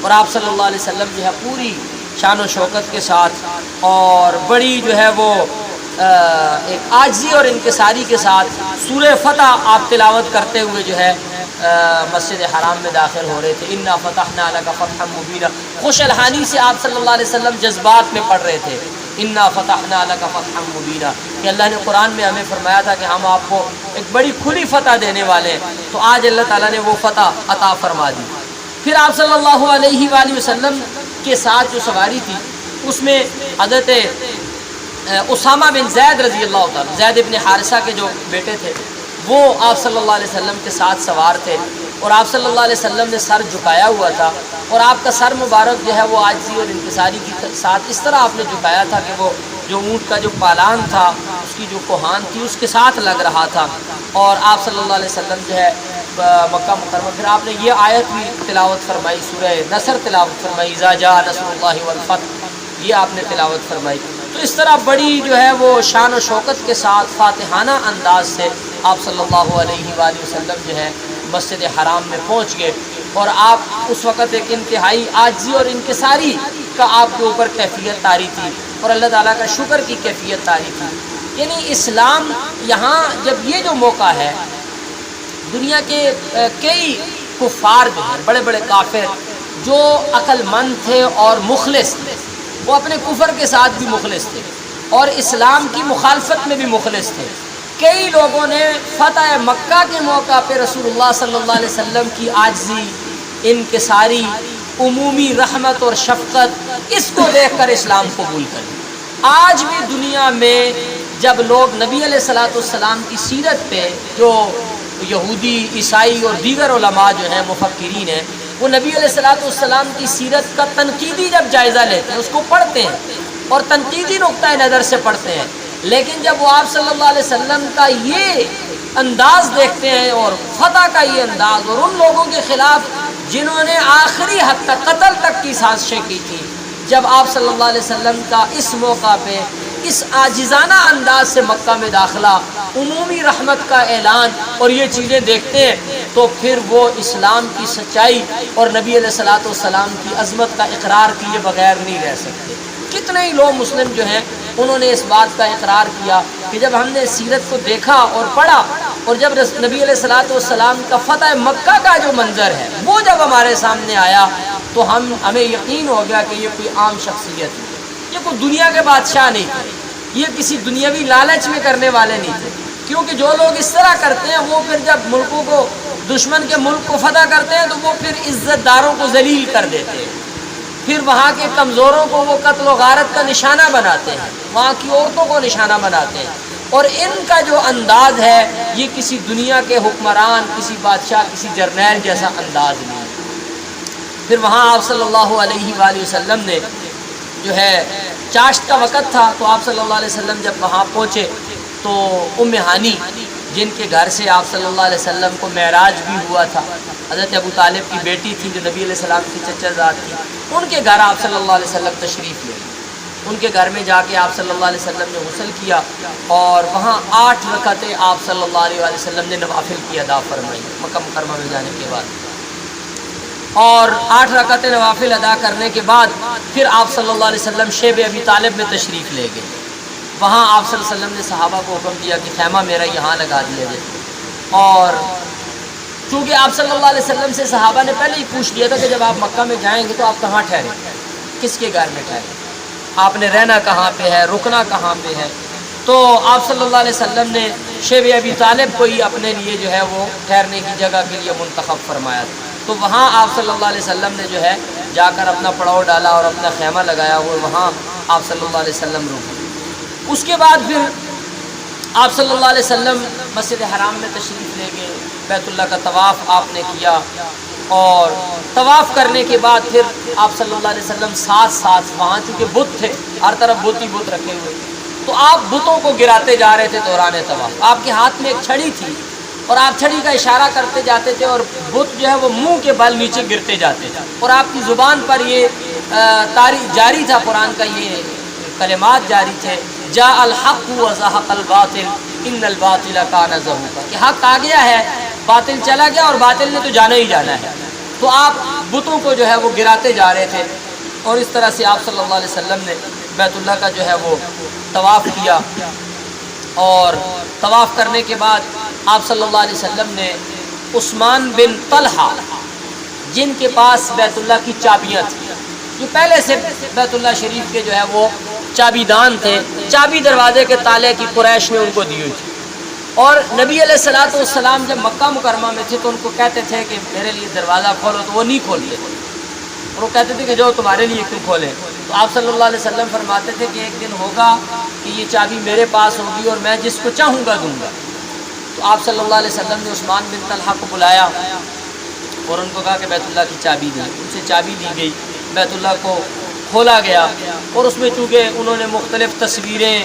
اور آپ صلی اللہ علیہ وسلم جو ہے پوری شان و شوکت کے ساتھ اور بڑی جو ہے وہ ایک عاجزی اور انکساری کے ساتھ سورہ فتح آپ تلاوت کرتے ہوئے جو ہے مسجد حرام میں داخل ہو رہے تھے. انا فتحنا لک فتحا مبینا، خوش الحانی سے آپ صلی اللہ علیہ وسلم جذبات میں پڑھ رہے تھے انا فتحنا لک فتحا مبینا، کہ اللہ نے قرآن میں ہمیں فرمایا تھا کہ ہم آپ کو ایک بڑی کھلی فتح دینے والے ہیں. تو آج اللہ تعالیٰ نے وہ فتح عطا فرما دی. پھر آپ صلی اللہ علیہ وآلہ وسلم کے ساتھ جو سواری تھی اس میں حضرت اسامہ بن زید رضی اللہ تعالیٰ، زید ابن حارثہ کے جو بیٹے تھے، وہ آپ صلی اللہ علیہ وسلم کے ساتھ سوار تھے. اور آپ صلی اللہ علیہ وسلم نے سر جھکایا ہوا تھا، اور آپ کا سر مبارک جو ہے وہ عاجزی اور انکساری کے ساتھ اس طرح آپ نے جھکایا تھا کہ وہ جو اونٹ کا جو پالان تھا، اس کی جو کوہان تھی، اس کے ساتھ لگ رہا تھا. اور آپ صلی اللہ علیہ وسلم جو ہے مکہ مکرمہ، پھر آپ نے یہ آیت بھی تلاوت فرمائی، سورہ نصر تلاوت فرمائی، اذا جاء نصر اللہ والفتح، یہ آپ نے تلاوت فرمائی۔ تو اس طرح بڑی جو ہے وہ شان و شوکت کے ساتھ فاتحانہ انداز سے آپ صلی اللہ علیہ وآلہ وسلم جو ہے مسجد حرام میں پہنچ گئے، اور آپ اس وقت ایک انتہائی عاجزی اور انکساری کا آپ کے اوپر کیفیت طاری تھی، اور اللہ تعالیٰ کا شکر کی کیفیت طاری تھی۔ یعنی اسلام یہاں جب یہ جو موقع ہے، دنیا کے کئی کفار جو ہیں، بڑے بڑے کافر جو عقل مند تھے اور مخلص تھے، وہ اپنے کفر کے ساتھ بھی مخلص تھے اور اسلام کی مخالفت میں بھی مخلص تھے۔ کئی لوگوں نے فتح مکہ کے موقع پہ رسول اللہ صلی اللہ علیہ وسلم کی عاجزی، انکساری، عمومی رحمت اور شفقت، اس کو دیکھ کر اسلام قبول کر لیا۔ آج بھی دنیا میں جب لوگ نبی علیہ الصلوۃ والسلام کی سیرت پہ، جو یہودی، عیسائی اور دیگر علماء جو ہیں، مفکرین ہیں، وہ نبی علیہ الصلوۃ والسلام کی سیرت کا تنقیدی جب جائزہ لیتے ہیں، اس کو پڑھتے ہیں اور تنقیدی نقطۂ نظر سے پڑھتے ہیں، لیکن جب وہ آپ صلی اللہ علیہ وسلم کا یہ انداز دیکھتے ہیں اور فتح کا یہ انداز، اور ان لوگوں کے خلاف جنہوں نے آخری حد تک قتل تک کی سازشیں کی تھی، جب آپ صلی اللہ علیہ وسلم کا اس موقع پہ اس عاجزانہ انداز سے مکہ میں داخلہ، عمومی رحمت کا اعلان اور یہ چیزیں دیکھتے ہیں، تو پھر وہ اسلام کی سچائی اور نبی علیہ الصلوۃ والسلام کی عظمت کا اقرار کیے بغیر نہیں رہ سکتے۔ کتنے ہی لوگ مسلم جو ہیں انہوں نے اس بات کا اقرار کیا کہ جب ہم نے سیرت کو دیکھا اور پڑھا، اور جب نبی علیہ الصلوۃ والسلام کا فتح مکہ کا جو منظر ہے وہ جب ہمارے سامنے آیا، تو ہمیں یقین ہو گیا کہ یہ کوئی عام شخصیت نہیں، یہ کوئی دنیا کے بادشاہ نہیں تھے، یہ کسی دنیاوی لالچ میں کرنے والے نہیں تھے، کیونکہ جو لوگ اس طرح کرتے ہیں وہ پھر جب ملکوں کو، دشمن کے ملک کو فتح کرتے ہیں، تو وہ پھر عزت داروں کو ذلیل کر دیتے ہیں، پھر وہاں کے کمزوروں کو وہ قتل و غارت کا نشانہ بناتے ہیں، وہاں کی عورتوں کو نشانہ بناتے ہیں، اور ان کا جو انداز ہے یہ کسی دنیا کے حکمران، کسی بادشاہ، کسی جرنیل جیسا انداز نہیں ہے۔ پھر وہاں آپ صلی اللہ علیہ وآلہ وسلم نے جو ہے، چاشت کا وقت تھا، تو آپ صلی اللہ علیہ وسلم جب وہاں پہنچے تو ام ہانی، جن کے گھر سے آپ صلی اللہ علیہ وسلم کو معراج بھی ہوا تھا، حضرت ابو طالب کی بیٹی تھی جو نبی علیہ السلام کی چچا زاد تھی، ان کے گھر آپ صلی اللہ علیہ وسلم تشریف لے، ان کے گھر میں جا کے آپ صلی اللہ علیہ وسلم نے غسل کیا، اور وہاں 8 رکعتیں آپ صلی اللہ علیہ وسلم نے نوافل کی ادا فرمائی مکہ مکرمہ میں جانے کے بعد، اور 8 رکعتیں نوافل ادا کرنے کے بعد پھر آپ صلی اللہ علیہ وسلم شیب ابی طالب میں تشریف لے گئے۔ وہاں آپ صلی اللہ علیہ وسلم نے صحابہ کو حکم دیا کہ خیمہ میرا یہاں لگا دیا جائے، اور چونکہ آپ صلی اللہ علیہ وسلم سے صحابہ نے پہلے ہی پوچھ لیا تھا کہ جب آپ مکہ میں جائیں گے تو آپ کہاں ٹھہریں، کس کے گھر میں ٹھہریں، آپ نے رہنا کہاں پہ ہے، رکنا کہاں پہ ہے، تو آپ صلی اللہ علیہ وسلم نے شیب ابی طالب کو ہی اپنے لیے جو ہے وہ ٹھہرنے کی جگہ کے لیے منتخب فرمایا تھا، تو وہاں آپ صلی اللہ علیہ وسلم نے جو ہے جا کر اپنا پڑاؤ ڈالا اور اپنا خیمہ لگایا، وہ وہاں آپ صلی اللہ علیہ وسلم رکے۔ اس کے بعد پھر آپ صلی اللہ علیہ وسلم مسجد حرام میں تشریف لے گئے، بیت اللہ کا طواف آپ نے کیا، اور طواف کرنے کے بعد پھر آپ صلی اللہ علیہ وسلم ساتھ وہاں چونکہ بت تھے، ہر طرف بت ہی بت رکھے ہوئے، تو آپ بتوں کو گراتے جا رہے تھے دوران طواف، آپ کے ہاتھ میں ایک چھڑی تھی اور آپ چھڑی کا اشارہ کرتے جاتے تھے، اور بت جو ہے وہ منہ کے بل نیچے گرتے جاتے تھے، اور آپ کی زبان پر یہ جاری تھا، قرآن کا یہ کلمات جاری تھے، جاء الحق وزهق الباطل ان الباطل کان زہوقا، کہ حق آ گیا ہے، باطل چلا گیا اور باطل نے تو جانا ہی جانا ہے، تو آپ بتوں کو جو ہے وہ گراتے جا رہے تھے، اور اس طرح سے آپ صلی اللہ علیہ وسلم نے بیت اللہ کا جو ہے وہ طواف کیا، اور طواف کرنے کے بعد آپ صلی اللہ علیہ وسلم نے عثمان بن طلحہ، جن کے پاس بیت اللہ کی چابیاں تھیں، جو پہلے سے بیت اللہ شریف کے جو ہے وہ چابی دان تھے، چابی دروازے کے تالے کی قریش نے ان کو دی ہوئی تھی، اور نبی علیہ الصلوۃ والسلام جب مکہ مکرمہ میں تھے تو ان کو کہتے تھے کہ میرے لیے دروازہ کھولو، تو وہ نہیں کھولتے تھے، اور وہ کہتے تھے کہ جو تمہارے لیے کیوں کھولیں، تو آپ صلی اللہ علیہ وسلم فرماتے تھے کہ ایک دن ہوگا کہ یہ چابی میرے پاس ہوگی اور میں جس کو چاہوں گا دوں گا، تو آپ صلی اللہ علیہ وسلم نے عثمان بن طلحہ کو بلایا اور ان کو کہا کہ بیت اللہ کی چابی دیں، ان سے چابی لی گئی، بیت اللہ کو کھولا گیا، اور اس میں چونکہ انہوں نے مختلف تصویریں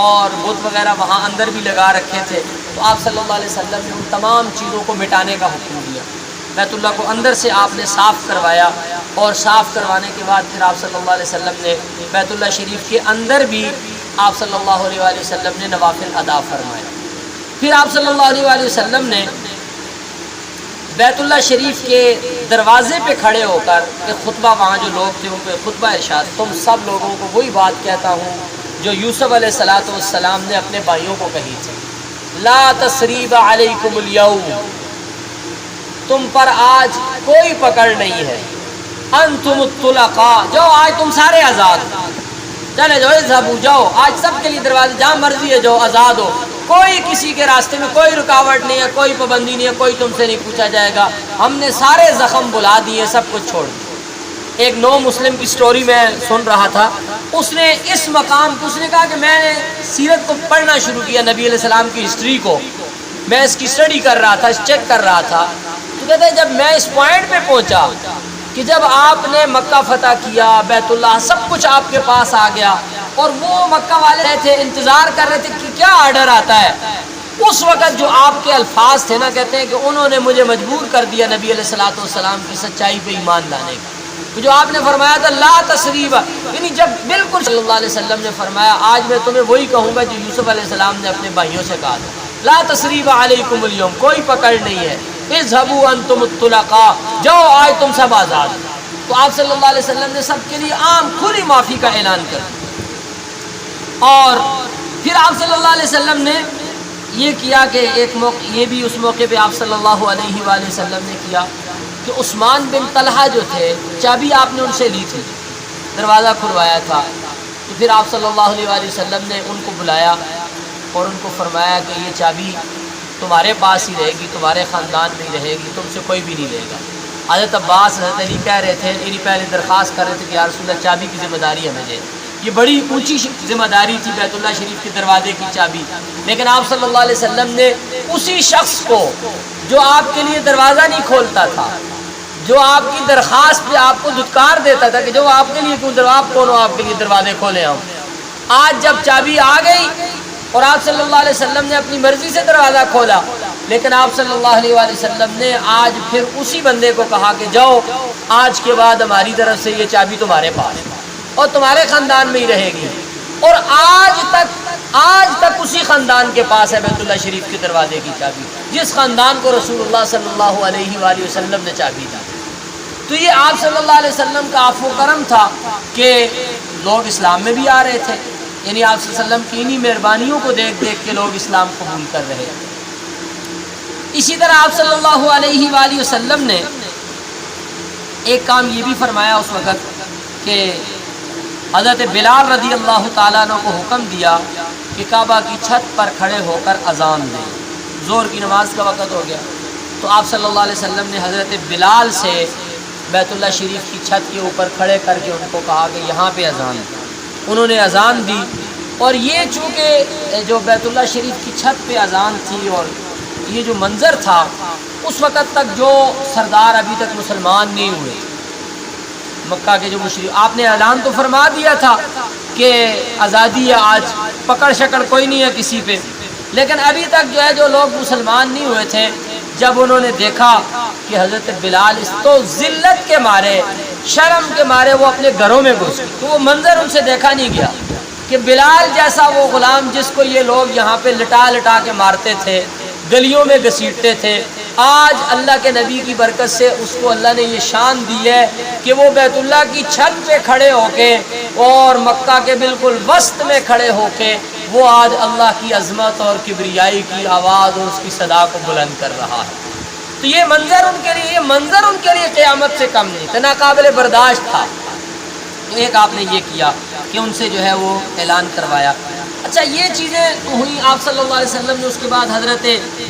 اور بت وغیرہ وہاں اندر بھی لگا رکھے تھے، تو آپ صلی اللہ علیہ وسلم نے ان تمام چیزوں کو مٹانے کا حکم دیا۔ بیت اللہ کو اندر سے آپ نے صاف کروایا، اور صاف کروانے کے بعد پھر آپ صلی اللہ علیہ وسلم نے بیت اللہ شریف کے اندر بھی آپ صلی اللہ علیہ وآلہ وسلم نے نوافل ادا فرمائے۔ پھر آپ صلی اللہ علیہ وآلہ وسلم نے بیت اللہ شریف کے دروازے پہ کھڑے ہو کر ایک خطبہ، وہاں جو لوگ تھے ان کو خطبہ ارشاد، تم سب لوگوں کو وہی بات کہتا ہوں جو یوسف علیہ السلام نے اپنے بھائیوں کو کہی تھی، لا تثریب علیکم الیوم، تم پر آج کوئی پکڑ نہیں ہے، انتم الطلقاء، جاؤ آج تم سارے آزاد ہو، چلے جاؤ، اذهبوا، جاؤ آج سب کے لیے دروازے جہاں مرضی ہے جاؤ، آزاد ہو، کوئی کسی کے راستے میں کوئی رکاوٹ نہیں ہے، کوئی پابندی نہیں ہے، کوئی تم سے نہیں پوچھا جائے گا، ہم نے سارے زخم بلا دیے، سب کچھ چھوڑ دیا۔ ایک نو مسلم کی سٹوری میں سن رہا تھا، اس نے اس مقام کو، اس نے کہا کہ میں نے سیرت کو پڑھنا شروع کیا، نبی علیہ السلام کی ہسٹری کو میں اس کی اسٹڈی کر رہا تھا، چیک کر رہا تھا، تو کہتے ہیں جب میں اس پوائنٹ پہ پہنچا کہ جب آپ نے مکہ فتح کیا، بیت اللہ سب کچھ آپ کے پاس آ گیا، اور وہ مکہ والے تھے انتظار کر رہے تھے کہ کیا آرڈر آتا ہے، اس وقت جو آپ کے الفاظ تھے نا، کہتے ہیں کہ انہوں نے مجھے مجبور کر دیا نبی علیہ السلام کی سچائی پہ ایمان لانے کا، جو آپ نے فرمایا تھا لا تثریب، یعنی جب بالکل صلی اللہ علیہ وسلم نے فرمایا آج میں تمہیں وہی کہوں گا جو یوسف علیہ السلام نے اپنے بھائیوں سے کہا تھا، لا تثریب علیکم الیوم، کوئی پکڑ نہیں ہے، اذهبوا انتم الطلقاء، جاؤ آج تم سب آزاد۔ تو آپ صلی اللہ علیہ وسلم نے سب کے لیے عام کھلی معافی کا اعلان کر دیا، اور پھر آپ صلی اللہ علیہ وسلم نے یہ کیا کہ ایک موقع، یہ بھی اس موقع پہ آپ صلی اللہ علیہ وآلہ وسلم نے کیا کہ عثمان بن طلحہ جو تھے، چابی آپ نے ان سے لی تھی، دروازہ کھلوایا تھا، تو پھر آپ صلی اللہ علیہ وآلہ وسلم نے ان کو بلایا اور ان کو فرمایا کہ یہ چابی تمہارے پاس ہی رہے گی، تمہارے خاندان میں ہی رہے گی، تم سے کوئی بھی نہیں لے گا۔ حضرت عباس، حضرت علی کہہ رہے تھے، یعنی پہلے درخواست کر رہے تھے کہ یا رسول اللہ چابی کی ذمہ داری ہمیں دے، یہ بڑی اونچی ذمہ داری تھی بیت اللہ شریف کے دروازے کی چابی، لیکن آپ صلی اللہ علیہ وسلم نے اسی شخص کو جو آپ کے لیے دروازہ نہیں کھولتا تھا، جو آپ کی درخواست پہ آپ کو دھتکار دیتا تھا کہ جو آپ کے لیے کیوں، آپ کون ہو آپ کے لیے دروازے کھولیں ہم، آج جب چابی آ گئی اور آپ صلی اللہ علیہ وسلم نے اپنی مرضی سے دروازہ کھولا، لیکن آپ صلی اللہ علیہ وآلہ وسلم نے آج پھر اسی بندے کو کہا کہ جاؤ آج کے بعد ہماری طرف سے یہ چابی تمہارے پاس ہے اور تمہارے خاندان میں ہی رہے گی، اور آج تک اسی خاندان کے پاس ہے بیت اللہ شریف کے دروازے کی چابی، جس خاندان کو رسول اللہ صلی اللہ علیہ وآلہ وسلم نے چابی دی۔ تو یہ آپ صلی اللہ علیہ وسلم کا عفو و کرم تھا کہ لوگ اسلام میں بھی آ رہے تھے، یعنی آپ صلی اللہ علیہ وسلم کی انہی مہربانیوں کو دیکھ دیکھ کے لوگ اسلام قبول کر رہے ہیں۔ اسی طرح آپ صلی اللہ علیہ وآلہ وسلم نے ایک کام یہ بھی فرمایا اس وقت کہ حضرت بلال رضی اللہ تعالیٰ عنہ کو حکم دیا کہ کعبہ کی چھت پر کھڑے ہو کر اذان دیں، ظہر کی نماز کا وقت ہو گیا، تو آپ صلی اللہ علیہ وسلم نے حضرت بلال سے بیت اللہ شریف کی چھت کے اوپر کھڑے کر کے ان کو کہا کہ یہاں پہ اذان دیں، انہوں نے اذان دی، اور یہ چونکہ جو بیت اللہ شریف کی چھت پہ اذان تھی اور یہ جو منظر تھا، اس وقت تک جو سردار ابھی تک مسلمان نہیں ہوئے، مکہ کے جو مشرک، آپ نے اعلان تو فرما دیا تھا کہ آزادی ہے، آج پکڑ شکڑ کوئی نہیں ہے کسی پہ، لیکن ابھی تک جو ہے جو لوگ مسلمان نہیں ہوئے تھے، جب انہوں نے دیکھا کہ حضرت بلال اس تو ذلت کے مارے، شرم کے مارے وہ اپنے گھروں میں گھس گئے، تو وہ منظر ان سے دیکھا نہیں گیا کہ بلال جیسا وہ غلام جس کو یہ لوگ یہاں پہ لٹا لٹا کے مارتے تھے، گلیوں میں گھسیٹتے تھے، آج اللہ کے نبی کی برکت سے اس کو اللہ نے یہ شان دی ہے کہ وہ بیت اللہ کی چھت پہ کھڑے ہو کے اور مکہ کے بالکل وسط میں کھڑے ہو کے وہ آج اللہ کی عظمت اور کبریائی کی آواز اور اس کی صدا کو بلند کر رہا ہے۔ تو یہ منظر ان کے لیے قیامت سے کم نہیں تھا، ناقابل برداشت تھا۔ تو ایک آپ نے یہ کیا کہ ان سے جو ہے وہ اعلان کروایا۔ اچھا، یہ چیزیں ہوئی آپ صلی اللہ علیہ وسلم نے، اس کے بعد حضرت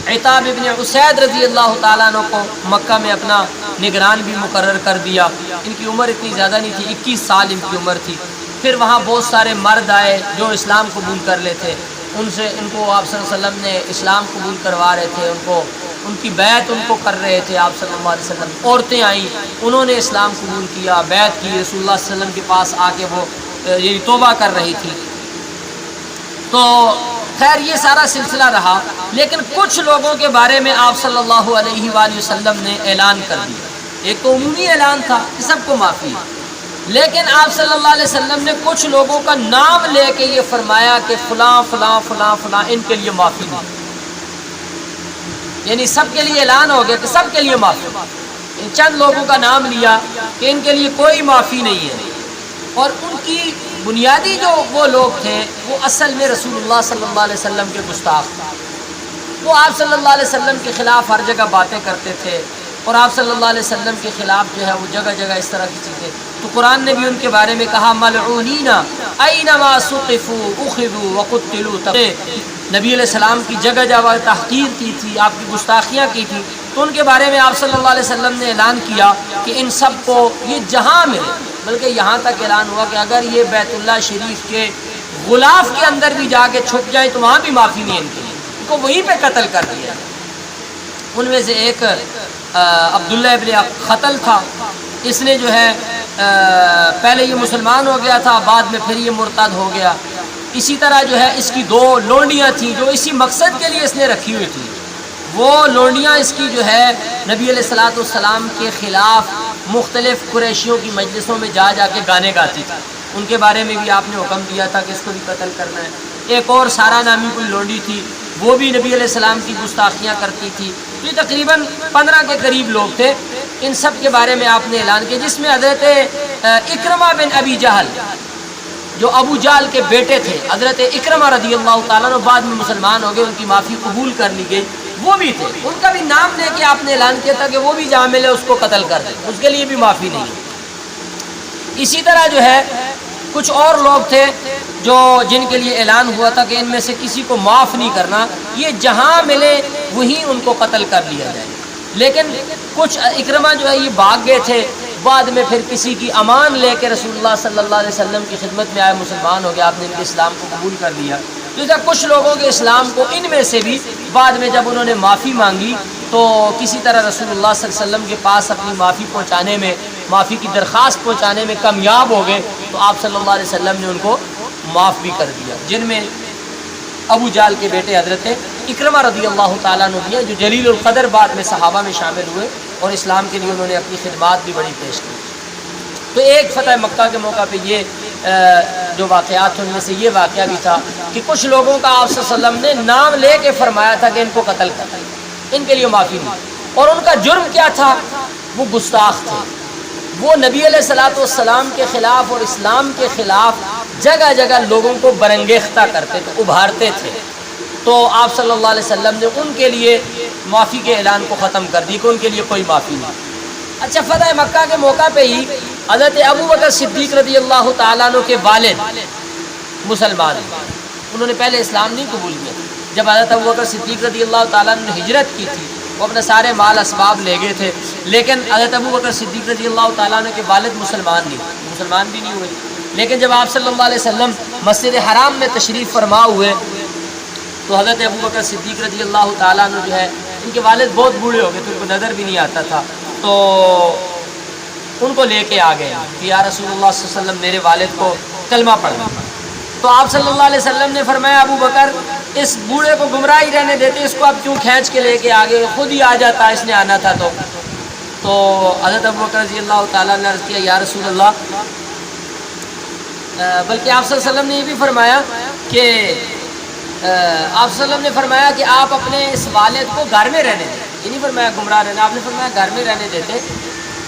عتاب ابن اسید رضی اللہ تعالیٰ عنہ کو مکہ میں اپنا نگران بھی مقرر کر دیا، ان کی عمر اتنی زیادہ نہیں تھی، 21 سال ان کی عمر تھی۔ پھر وہاں بہت سارے مرد آئے جو اسلام قبول کر لیتے، ان کو آپ صلی اللہ علیہ وسلم نے اسلام قبول کروا رہے تھے، ان کو ان کی بیعت ان کو کر رہے تھے آپ صلی اللہ علیہ وسلم. عورتیں آئیں، انہوں نے اسلام قبول کیا، بیعت کی، رسول اللہ صلی اللہ علیہ وسلم کے پاس آ کے وہ یہ توبہ کر رہی تھی. تو خیر یہ سارا سلسلہ رہا، لیکن کچھ لوگوں کے بارے میں آپ صلی اللہ علیہ وآلہ وسلم نے اعلان کر دیا. ایک تو عمومی اعلان تھا کہ سب کو معافی ہے، لیکن آپ صلی اللہ علیہ وسلم نے کچھ لوگوں کا نام لے کے یہ فرمایا کہ فلاں فلاں فلاں فلاں ان کے لیے معافی نہیں. یعنی سب کے لیے اعلان ہو گیا کہ سب کے لیے معافی. ان چند لوگوں کا نام لیا کہ ان کے لیے کوئی معافی نہیں ہے، اور ان کی بنیادی جو وہ لوگ تھے وہ اصل میں رسول اللہ صلی اللہ علیہ وسلم کے گستاخ تھے. وہ آپ صلی اللہ علیہ وسلم کے خلاف ہر جگہ باتیں کرتے تھے، اور آپ صلی اللہ علیہ وسلم کے خلاف جو ہے وہ جگہ جگہ اس طرح کی چیزیں. تو قرآن نے بھی ان کے بارے میں کہا ملعونین اینما ثقفوا اخذوا وقتلوا. نبی علیہ السلام کی جگہ جگہ تحقیر کی تھی، آپ کی گستاخیاں کی تھی. تو ان کے بارے میں آپ صلی اللہ علیہ وسلم نے اعلان کیا کہ ان سب کو یہ جہاں ملے، بلکہ یہاں تک اعلان ہوا کہ اگر یہ بیت اللہ شریف کے غلاف کے اندر بھی جا کے چھپ جائیں تو وہاں بھی معافی نہیں ان کے لیے، ان کو وہیں پہ قتل کر دیا. ان میں سے ایک عبداللہ ابن خطل تھا. اس نے جو ہے پہلے یہ مسلمان ہو گیا تھا، بعد میں پھر یہ مرتد ہو گیا. اسی طرح جو ہے اس کی دو لونڈیاں تھیں جو اسی مقصد کے لیے اس نے رکھی ہوئی تھیں. وہ لونڈیاں اس کی جو ہے نبی علیہ الصلوۃ والسلام کے خلاف مختلف قریشیوں کی مجلسوں میں جا جا کے گانے گاتی تھی. ان کے بارے میں بھی آپ نے حکم دیا تھا کہ اس کو بھی قتل کرنا ہے. ایک اور سارا نامی کوئی لونڈی تھی، وہ بھی نبی علیہ السلام کی گستاخیاں کرتی تھی. تو یہ تقریباً 15 کے قریب لوگ تھے. ان سب کے بارے میں آپ نے اعلان کیا، جس میں حضرت اکرمہ بن ابی جہل جو ابو جہل کے بیٹے تھے، حضرت اکرمہ رضی اللہ تعالیٰ عنہ بعد میں مسلمان ہو گئے، ان کی معافی قبول کر لی گئی، وہ بھی تھے. ان کا بھی نام لے کے آپ نے اعلان کیا تھا کہ وہ بھی جہاں ملے اس کو قتل کر دیں، اس کے لیے بھی معافی نہیں. اسی طرح جو ہے کچھ اور لوگ تھے جو جن کے لیے اعلان ہوا تھا کہ ان میں سے کسی کو معاف نہیں کرنا، یہ جہاں ملے وہیں ان کو قتل کر لیا جائے. لیکن کچھ اکرمہ جو ہے یہ بھاگ گئے تھے، بعد میں پھر کسی کی امان لے کے رسول اللہ صلی اللہ علیہ وسلم کی خدمت میں آئے، مسلمان ہو گیا، آپ نے ان کے اسلام کو قبول کر لیا. تو کچھ لوگوں کے اسلام کو ان میں سے بھی بعد میں جب انہوں نے معافی مانگی تو کسی طرح رسول اللہ صلی اللہ علیہ وسلم کے پاس اپنی معافی پہنچانے میں، معافی کی درخواست پہنچانے میں کامیاب ہو گئے، تو آپ صلی اللہ علیہ وسلم نے ان کو معاف بھی کر دیا. جن میں ابو جہل کے بیٹے حضرت اکرمہ رضی اللہ تعالیٰ عنہ بھی ہیں، جو جلیل القدر بعد میں صحابہ میں شامل ہوئے اور اسلام کے لیے انہوں نے اپنی خدمات بھی بڑی پیش کی. تو ایک فتح مکہ کے موقع پہ یہ جو واقعات ان میں سے یہ واقعہ بھی تھا کہ کچھ لوگوں کا آپ صلی اللہ علیہ وسلم نے نام لے کے فرمایا تھا کہ ان کو قتل کر، ان کے لیے معافی نہیں. اور ان کا جرم کیا تھا؟ وہ گستاخ تھے. وہ نبی علیہ الصلوۃ والسلام کے خلاف اور اسلام کے خلاف جگہ جگہ لوگوں کو برنگیختہ کرتے تھے، ابھارتے تھے. تو آپ صلی اللہ علیہ وسلم نے ان کے لیے معافی کے اعلان کو ختم کر دی کہ ان کے لیے کوئی معافی نہیں. اچھا، فتح مکہ کے موقع پہ ہی حضرت ابو بکر صدیق رضی اللہ تعالیٰ عنہ کے والد مسلمان، انہوں نے پہلے اسلام نہیں قبول کیا. جب حضرت ابو بکر صدیق رضی اللہ تعالیٰ عنہ نے ہجرت کی تھی، وہ اپنے سارے مال اسباب لے گئے تھے، لیکن حضرت ابو بکر صدیق رضی اللہ تعالیٰ عنہ کے والد مسلمان بھی نہیں ہوئے. لیکن جب آپ صلی اللہ علیہ وسلم مسجد حرام میں تشریف فرما ہوئے تو حضرت ابو بکر صدیق رضی اللہ تعالیٰ عنہ جو ہے، ان کے والد بہت بوڑھے ہو گئے تو ان کو نظر بھی نہیں آتا تھا. تو ان کو لے کے آ گئے کہ یا رسول اللہ صلی اللہ علیہ وسلم میرے والد کو کلمہ پڑھنا. تو آپ صلی اللہ علیہ وسلم نے فرمایا ابو بکر اس بوڑھے کو گمراہ ہی رہنے دیتے، اس کو آپ کیوں کھینچ کے لے کے آگے، خود ہی آ جاتا، اس نے آنا تھا. تو حضرت ابو بکر رضی اللہ تعالیٰ نے عرض کیا یا رسول اللہ، بلکہ آپ صلی اللہ علیہ وسلم نے یہ بھی فرمایا کہ آپ صلی اللہ علیہ وسلم نے فرمایا کہ آپ اپنے اس والد کو گھر میں رہنے دیں. یہ نہیں فرمایا گمراہ رہنا، آپ نے فرمایا گھر میں رہنے دیتے.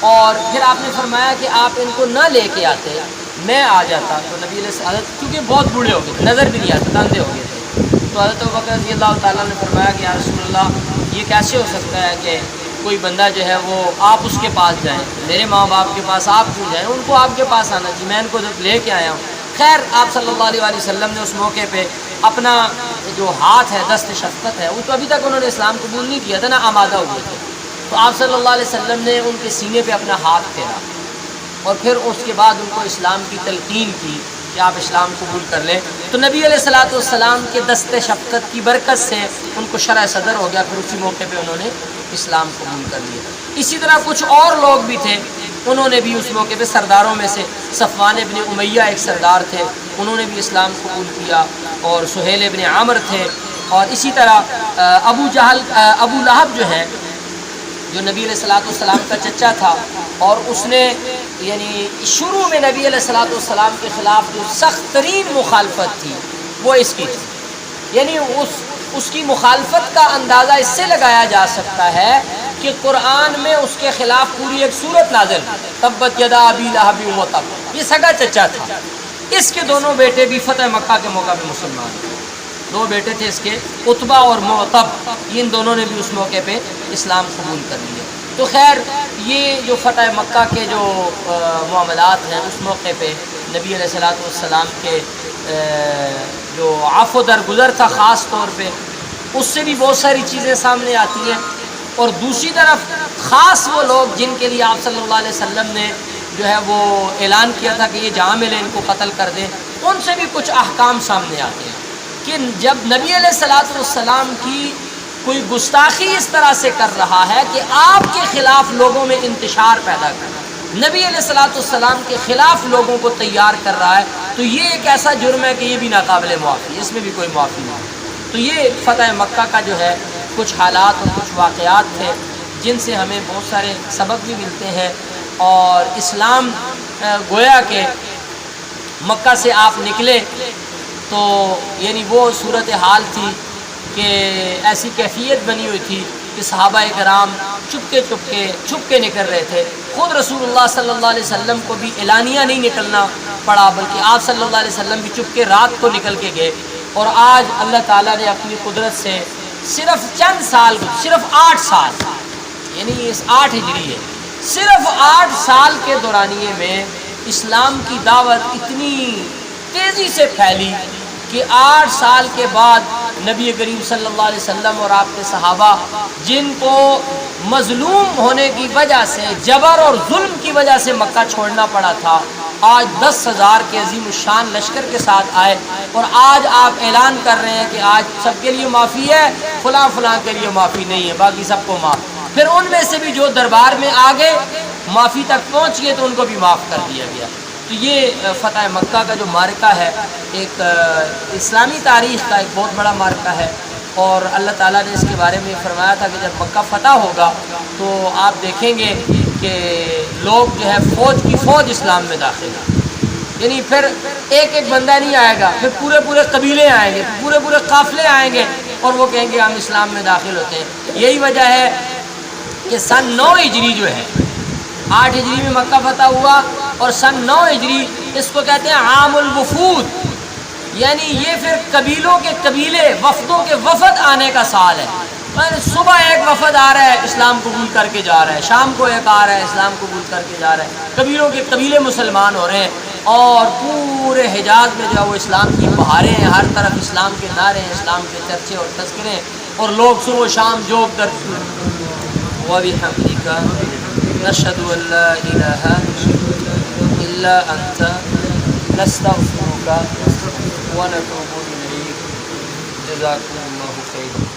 اور پھر آپ نے فرمایا کہ آپ ان کو نہ لے کے آتے، میں آ جاتا. تو نبی علیہ حضرت کیونکہ بہت بوڑھے ہو گئے تھے، نظر بھی نہیں آتا، اندھے ہو گئے تھے. تو حضرت ابوبکر رضی اللہ تعالیٰ نے فرمایا کہ یا رسول اللہ، یہ کیسے ہو سکتا ہے کہ کوئی بندہ جو ہے وہ آپ اس کے پاس جائیں، میرے ماں باپ کے پاس آپ کیوں جائیں، ان کو آپ کے پاس آنا چاہیے، میں ان کو جب لے کے آیا ہوں. خیر آپ صلی اللہ علیہ وآلہ وسلم نے اس موقع پہ اپنا جو ہاتھ ہے، دست شفقت ہے، وہ تو ابھی تک انہوں نے اسلام قبول نہیں کیا تھا، نہ آمادہ ہوئے تھے. تو آپ صلی اللہ علیہ وسلم نے ان کے سینے پہ اپنا ہاتھ پھیرا اور پھر اس کے بعد ان کو اسلام کی تلقین کی کہ آپ اسلام قبول کر لیں، تو نبی علیہ الصلوۃ والسلام کے دست شفقت کی برکت سے ان کو شرح صدر ہو گیا، پھر اسی موقع پہ انہوں نے اسلام قبول کر لیا۔ اسی طرح کچھ اور لوگ بھی تھے، انہوں نے بھی اس موقع پہ سرداروں میں سے صفوان ابن امیہ ایک سردار تھے، انہوں نے بھی اسلام قبول کیا، اور سہیل ابن عامر تھے، اور اسی طرح ابو لہب جو ہے، جو نبی علیہ الصلوۃ والسلام کا چچا تھا، اور اس نے یعنی شروع میں نبی علیہ الصلوۃ والسلام کے خلاف جو سخت ترین مخالفت تھی وہ اس کی تھی، یعنی اس کی مخالفت کا اندازہ اس سے لگایا جا سکتا ہے کہ قرآن میں اس کے خلاف پوری ایک سورت نازل ہوئی، تبت یدا ابی لہب وتب، یہ سگا چچا تھا، اس کے دونوں بیٹے بھی فتح مکہ کے موقع پہ مسلمان ہوئے، دو بیٹے تھے اس کے، عتبہ اور معتب، ان دونوں نے بھی اس موقع پہ اسلام قبول کر لیا۔ تو خیر یہ جو فتح مکہ کے جو معاملات ہیں، اس موقع پہ نبی علیہ الصلوۃ والسلام کے جو عفو درگزر تھا خاص طور پہ، اس سے بھی بہت ساری چیزیں سامنے آتی ہیں، اور دوسری طرف خاص وہ لوگ جن کے لیے آپ صلی اللہ علیہ وسلم نے جو ہے وہ اعلان کیا تھا کہ یہ جہاں ملے ان کو قتل کر دیں، ان سے بھی کچھ احکام سامنے آتے ہیں کہ جب نبی علیہ الصلوۃ والسلام کی کوئی گستاخی اس طرح سے کر رہا ہے کہ آپ کے خلاف لوگوں میں انتشار پیدا کر رہا ہے، نبی علیہ الصلوۃ والسلام کے خلاف لوگوں کو تیار کر رہا ہے، تو یہ ایک ایسا جرم ہے کہ یہ بھی ناقابل معافی ہے، اس میں بھی کوئی معافی نہیں۔ تو یہ فتح مکہ کا جو ہے کچھ حالات اور کچھ واقعات تھے جن سے ہمیں بہت سارے سبق بھی ملتے ہیں، اور اسلام گویا کہ مکہ سے آپ نکلے تو یعنی وہ صورتحال تھی کہ ایسی کیفیت بنی ہوئی تھی کہ صحابہ کرام چھپ کے نکل رہے تھے، خود رسول اللہ صلی اللہ علیہ وسلم کو بھی اعلانیہ نہیں نکلنا پڑا، بلکہ آپ صلی اللہ علیہ وسلم بھی چپ کے رات کو نکل کے گئے، اور آج اللہ تعالیٰ نے اپنی قدرت سے صرف چند سال، صرف 8 سال، یعنی اس 8 ہجری ہے، صرف 8 سال کے دورانیے میں اسلام کی دعوت اتنی تیزی سے پھیلی کہ 8 سال کے بعد نبی کریم صلی اللہ علیہ وسلم اور آپ کے صحابہ، جن کو مظلوم ہونے کی وجہ سے، جبر اور ظلم کی وجہ سے مکہ چھوڑنا پڑا تھا، آج 10,000 کے عظیم الشان لشکر کے ساتھ آئے، اور آج آپ اعلان کر رہے ہیں کہ آج سب کے لیے معافی ہے، فلاں فلاں کے لیے معافی نہیں ہے، باقی سب کو معاف۔ پھر ان میں سے بھی جو دربار میں آگے معافی تک پہنچ گئے تو ان کو بھی معاف کر دیا گیا۔ تو یہ فتح مکہ کا جو معرکہ ہے، ایک اسلامی تاریخ کا ایک بہت بڑا معرکہ ہے، اور اللہ تعالیٰ نے اس کے بارے میں فرمایا تھا کہ جب مکہ فتح ہوگا تو آپ دیکھیں گے کہ لوگ جو ہے فوج کی فوج اسلام میں داخل ہیں، یعنی پھر ایک ایک بندہ نہیں آئے گا، پھر پورے قبیلے آئیں گے، پورے قافلے آئیں گے، اور وہ کہیں گے ہم اسلام میں داخل ہوتے ہیں۔ یہی وجہ ہے کہ سن 9 ہجری جو ہے، 8 ہجری میں مکہ فتح ہوا، اور سن 9 ہجری اس کو کہتے ہیں عام الوفود، یعنی یہ پھر قبیلوں کے قبیلے، وفدوں کے وفد آنے کا سال ہے، صبح ایک وفد آ رہا ہے اسلام قبول کر کے جا رہا ہے، شام کو ایک آ رہا ہے اسلام قبول کر کے جا رہا ہے، قبیلوں کے قبیلے مسلمان ہو رہے ہیں، اور پورے حجاز میں جو ہے وہ اسلام کی بہاریں ہیں، ہر طرف اسلام کے نعرے ہیں، اسلام کے چرچے اور تذکرے، اور لوگ صبح و شام جوک در وَبِحَمْدِكَ نَشْهَدُ أَن لَّا إِلَٰهَ إِلَّا أَنتَ نَسْتَغْفِرُكَ وَنَتُوبُ إِلَيْكَ جزاكم الله خيرا۔